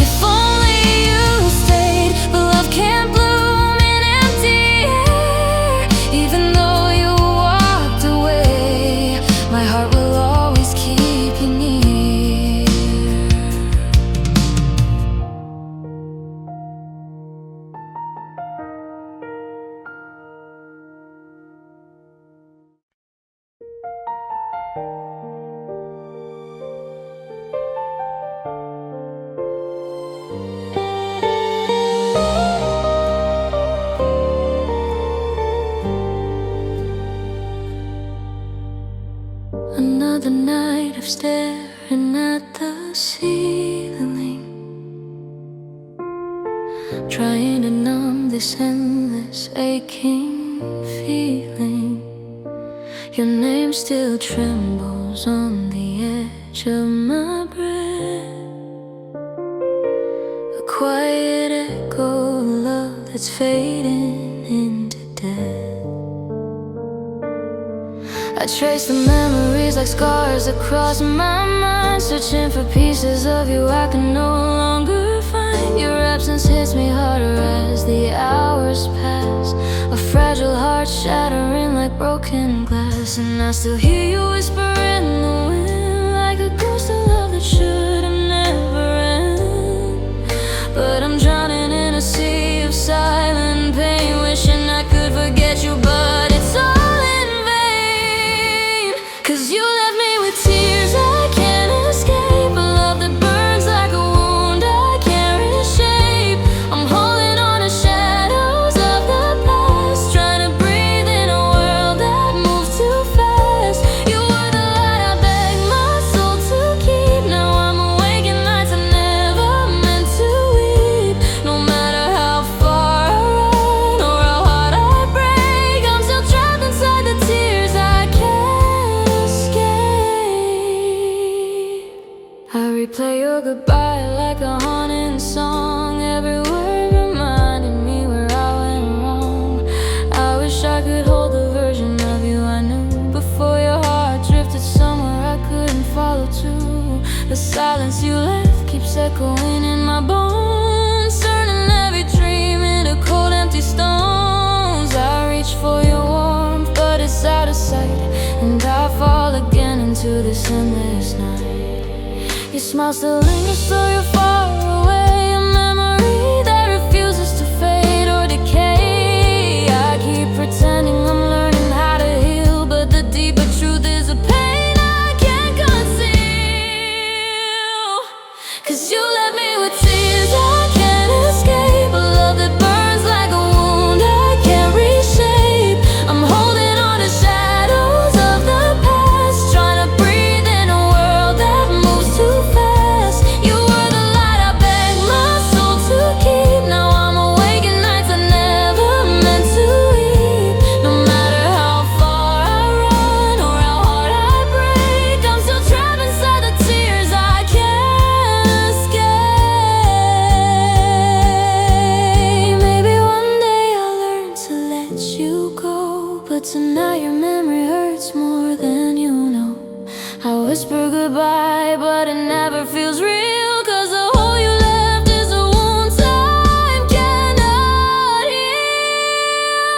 S1: If only you stayed, but love can't bloom in empty air. Even though you walked away, my heart will always keep you near. Another night of staring at the ceiling, trying to numb this endless aching feeling. Your name still trembles on the edge of my breath, a quiet echo of love that's fading into death. I trace the memories like scars across my mind, searching for pieces of you I can no longer find. Your absence hits me harder as the hours pass, a fragile heart shattering like broken glass. And I still hear you whisper in the wind, like a ghost of love that should have never end. But I'm drowning in a sea of silent pain, wishing I could forget you, but it's all in vain. 'Cause you left me with tears I can't escape, a love that burns like a wound I can't reshape. I'm holding on to shadows of the past, trying to breathe in a world that moves too fast. You were the light I begged my soul to keep. Now I'm awake in nights I never meant to weep. No matter how far I run or how hard I break, I'm still trapped inside the tears I can't escape. I replay your goodbye like a haunting song, every word reminding me where I went wrong. I wish I could hold the version of you I knew before your heart drifted somewhere I couldn't follow to. The silence you left keeps echoing in my bones, turning every dream into cold empty stones. I reach for your warmth but it's out of sight, and I fall again into this endless night. Your smile still lingers though you're far away, a memory that refuses to fade or decay. I keep pretending I'm learning how to heal, but the deeper truth is a pain I can't conceal. 'Cause you left me with tears I can't escape, a love that burns like a wound I can't reshape. I'm holding on to shadows of the past, trying to breathe in a world that moves too fast. You were the light I begged my soul to keep. Now I'm awake in nights I never meant to weep. No matter how far I run or how hard I break, I'm still trapped inside the tears I can't escape. Maybe one day I'll learn to let you go, but tonight your memory hurts more than you know. I whisper goodbye but it never feels real, 'cause the hole you left is a wound time cannot heal.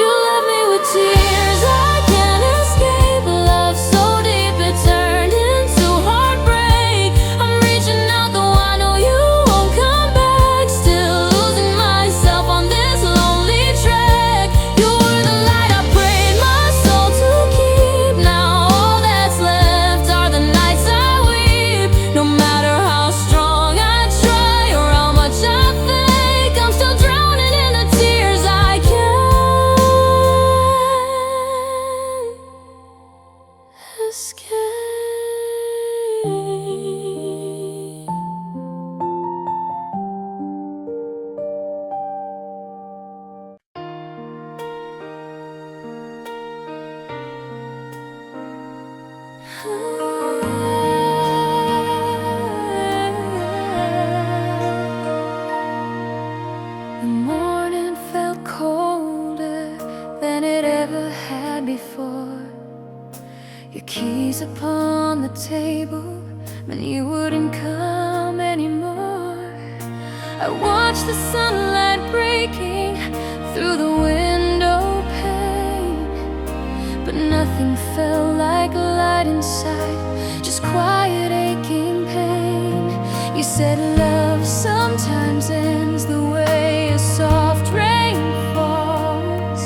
S1: You left me with tears I can't escape, a love so deep it turned into heartbreak. I'm reaching out though I know you won't come back, still losing myself on this lonely track. You were the light I prayed my soul to keep. Now all that's left are the nights I weep. No matter how strong I try or how much I fake, I'm still drowning in the tears I can't escape. The morning felt colder than it ever had before. Your keys upon the table meant you wouldn't come anymore. I watched the sunlight breaking through the window pane, but nothing felt like light inside, just quiet aching pain. You said love sometimes ends the way a soft rain falls,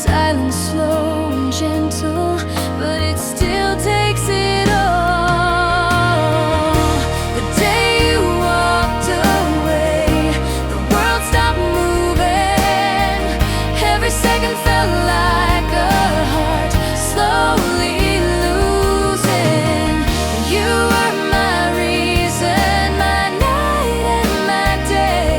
S1: silent, slow and gentle, but it still takes it all. The day you walked away, the world stopped moving. Every second felt like a heart slowly losing. You were my reason, my night and my day.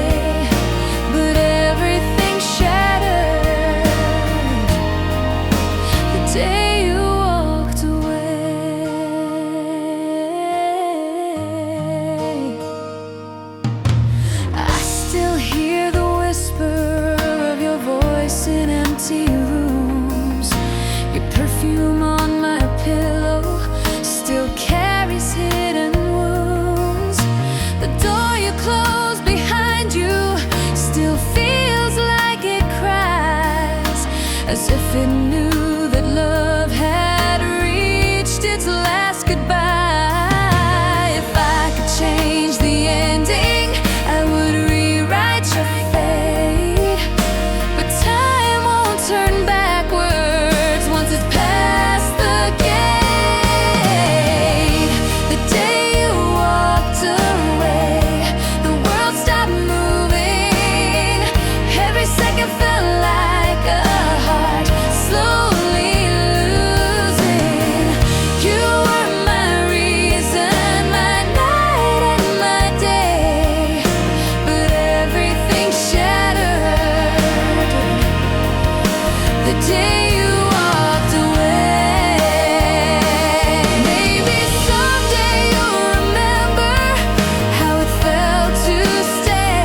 S1: perfume on my pillow still carries hidden wounds. The door you closed behind you still feels like it cries, as if it knew that love had reached its last goodbye. If I could change the ending, I would rewrite your fate, but time won't turn backwards once it's past the gate. The day you walked away, the world stopped moving. Every second felt like a heart slowly losing. You were my reason, my night and my day, but everything shattered the day you walked away. Maybe someday you'll remember how it felt to stay,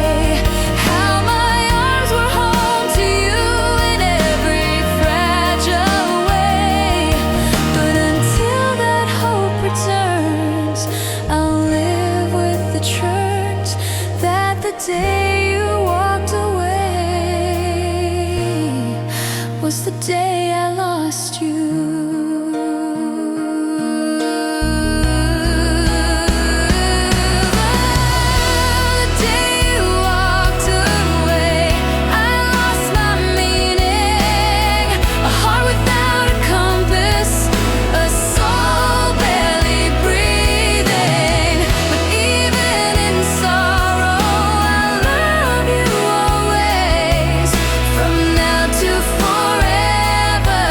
S1: how my arms were home to you in every fragile way. But until that hope returns, I'll live with the truth that the day you walked away was the day I lost you. The day you walked away, I lost my meaning. A heart without a compass, a soul barely breathing. But even in sorrow, I'll love you always, from now to forever.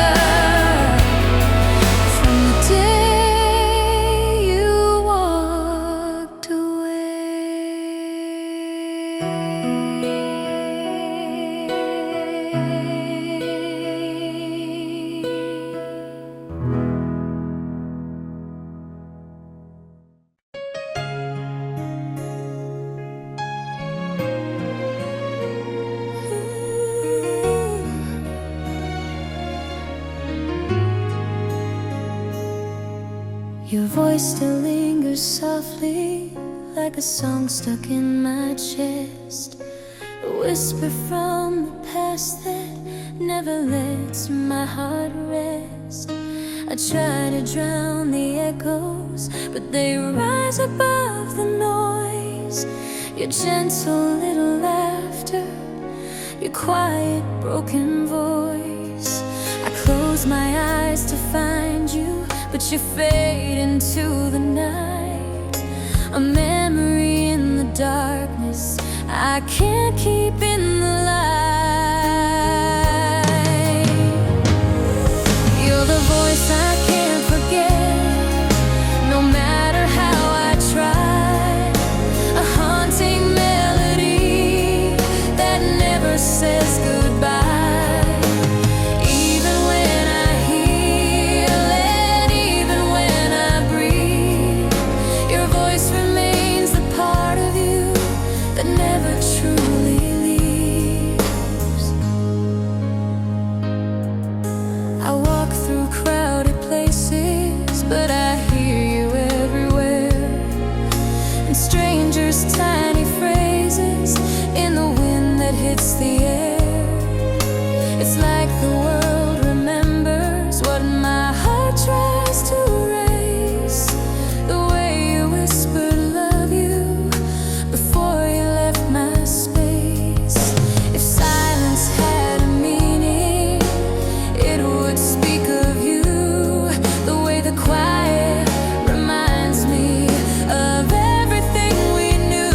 S1: From the day you walked Your voice still lingers softly, like a song stuck in my chest, a whisper from the past that never lets my heart rest. I try to drown the echoes, but they rise above the noise. Your gentle little laughter, your quiet broken voice. I close my eyes to find you, but you fade into the night. A memory in the darkness I can't keep in the light. You're the voice I can't forget, no matter how I try. A haunting melody that never says goodbye. But I hear you everywhere, in strangers' tiny phrases, in the wind that hits the air. It's like the world remembers what my heart tries to erase. The way you whispered love you before you left my space. If silence had a meaning, it would speak of you. The way the quiet reminds me of everything we knew.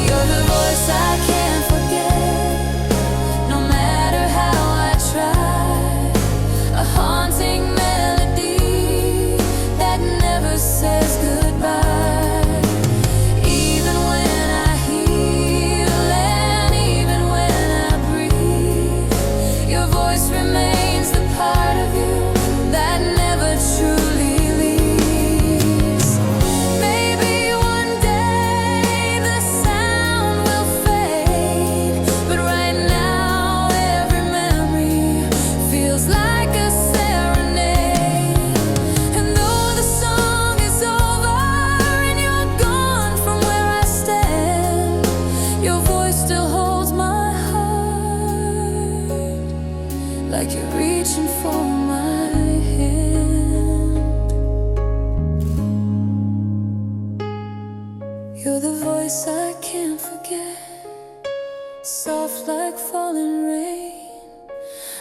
S1: You're the voice I can't forget, no matter how I try. A haunting melody that never says goodbye. Even when I heal and even when I breathe, your voice remains the part of you that never truly leaves. Maybe one day the sound will fade, but right now every like you're reaching for my hand. You're the voice I can't forget, soft like falling rain,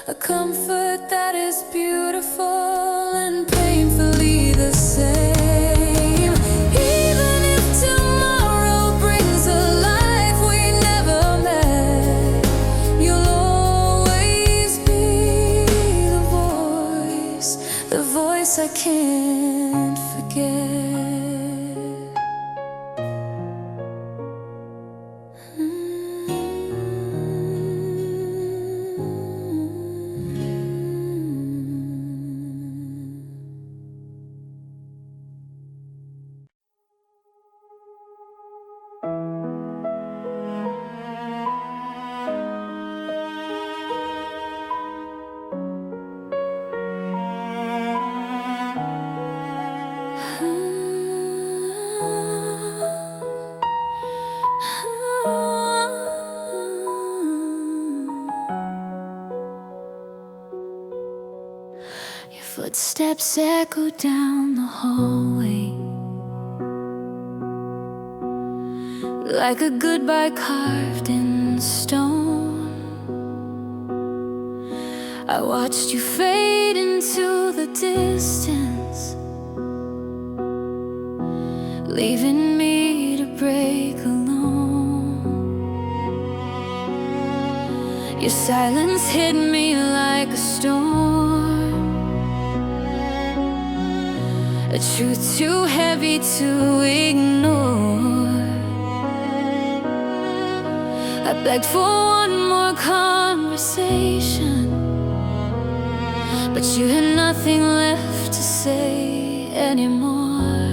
S1: a comfort that is beautiful and painfully the same. Even if tomorrow brings a life we never met, you'll always be the voice I can't forget. Footsteps echo down the hallway like a goodbye carved in stone. I watched you fade into the distance, leaving me to break alone. Your silence hit me like a storm, a truth too heavy to ignore. I begged for one more conversation, but you had nothing left to say anymore.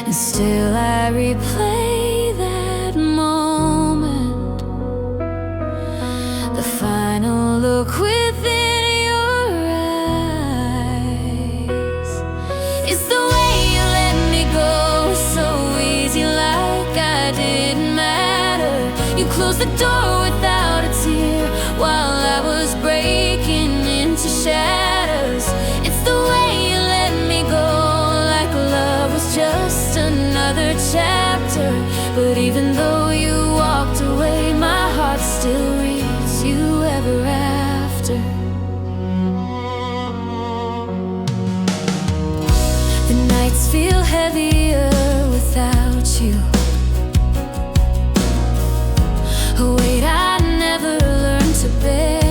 S1: And still I replay that moment, the final look within your eyes. It's the way you let me go so easy, like I didn't matter. You closed the door without a tear while I was breaking into shadows. It's the way you let me go, like love was just another chapter. But even though you walked away, my heart still reads you ever after. The nights feel heavier without you, a weight I never learned to bear.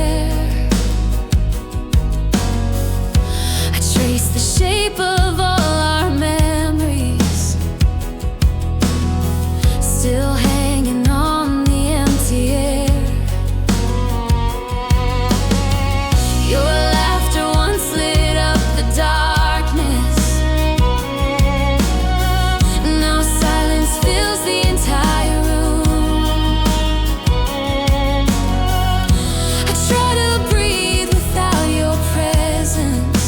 S1: I trace the shape of all our memories, still hanging on the empty air. Your laughter once lit up the darkness, now silence fills the entire room. I try to breathe without your presence,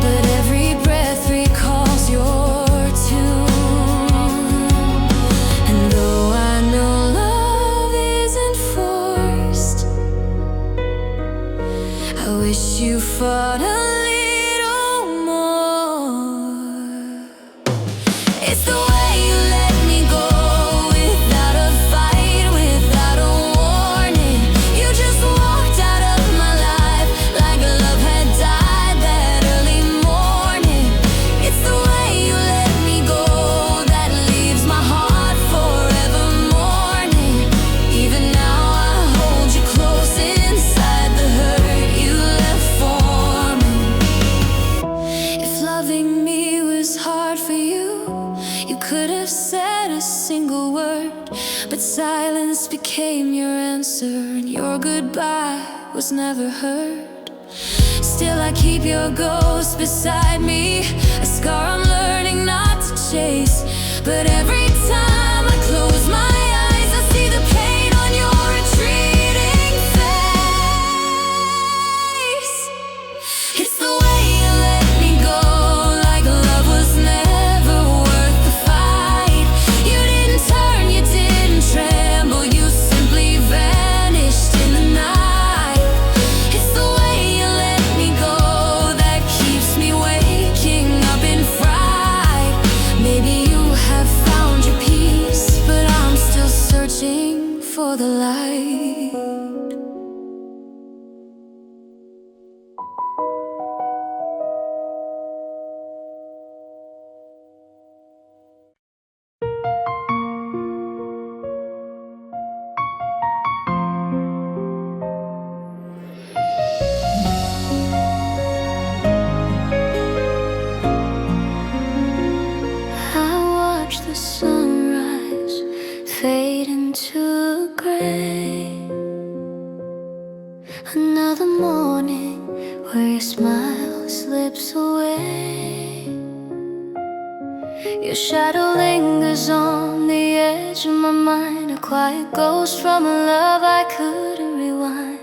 S1: but every breath recalls your tune. And though I know love isn't forced, I wish you fought a little more. It's the way you let me go without a fight, without a warning. You just walked out of my life like love had died that early morning. It's the way you let me go that leaves my heart forever mourning. Even now I hold you close inside the hurt you left for me. If loving me was hard for you, you could have said a single word, but silence became your answer, and your goodbye was never heard. Still I keep your ghost beside me, a scar I'm learning not to chase. But every time I close my eyes, I see the pain on your retreating face. It's the way you let me go, like love was never worth the fight. You didn't turn, you didn't tremble, you simply vanished. light. The sunrise fade into gray. Another morning where your smile slips away. Your shadow lingers on the edge of my mind, a quiet ghost from a love I couldn't rewind.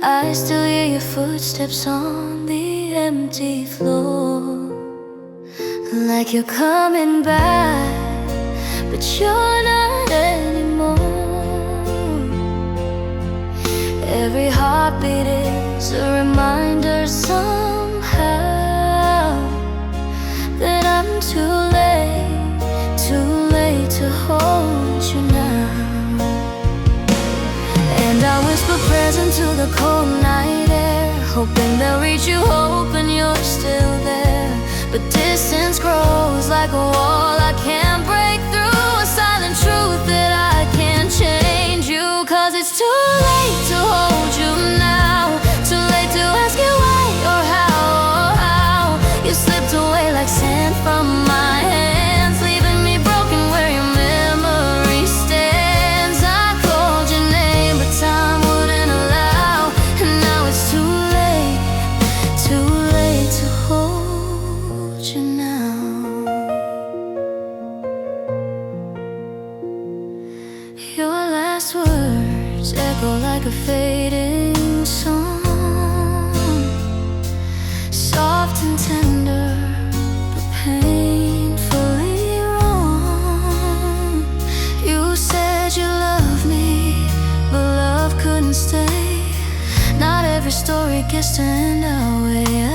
S1: I still hear your footsteps on the empty floor, like you're coming back, but you're not anymore. Every heartbeat is a reminder somehow that I'm too late to hold you now. And I whisper present to the cold night air, hoping they'll reach you, hoping you're still there. But distance grows like a wall I can't break through, a silent truth that I can't change you. 'Cause it's too late to hold you now, too late to ask you why or how. You slipped away like sand from my hands, leaving me broken where your memory stands. I called your name but time wouldn't allow, and now it's too late to hold you now. Your last words echo like a fading song, soft and tender but painfully wrong. You said you loved me, but love couldn't stay. Not every story gets to end our way. I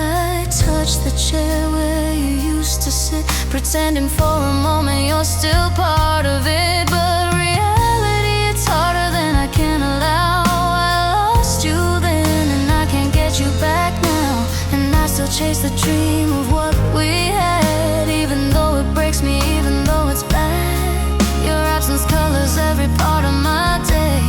S1: touched the chair where you used to sit, pretending for a moment you're still part of it. But reality, it's harder than I can allow. I lost you then and I can't get you back now, and I still chase the dream of what we had, even though it breaks me, even though it's bad. Your absence colors every part of my day,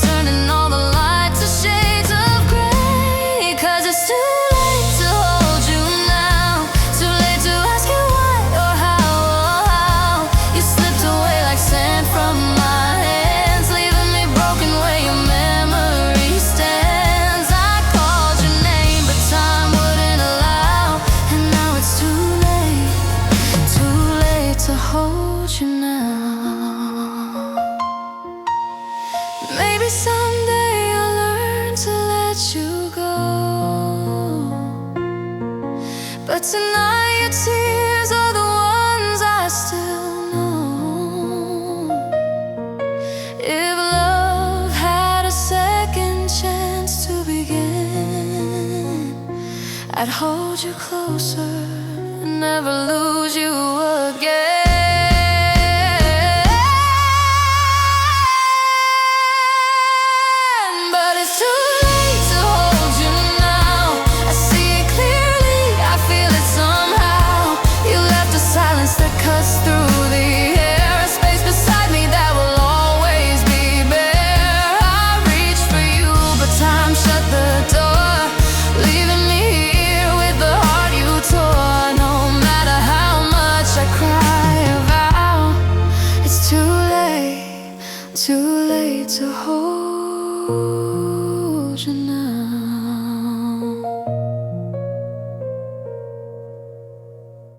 S1: turning all the lights to shades of gray. 'Cause it's too late to hold you now, too late to ask you why or how. You slipped away like sand from my hands, leaving me broken where your memory stands. I called your name but time wouldn't allow, and now it's too late to hold you now. Maybe someday I'll learn to let you go, but tonight your tears are the ones I still know. If love had a second chance to begin, I'd hold you closer and never lose you again. But it's too late to hold you now. I see it clearly, I feel it somehow. You left a silence that cuts through the air, a space beside me that will always be bare. I reached for you, but time shut the door, leaving me here with the heart you tore. No matter how much I cry or vow, it's too late to hold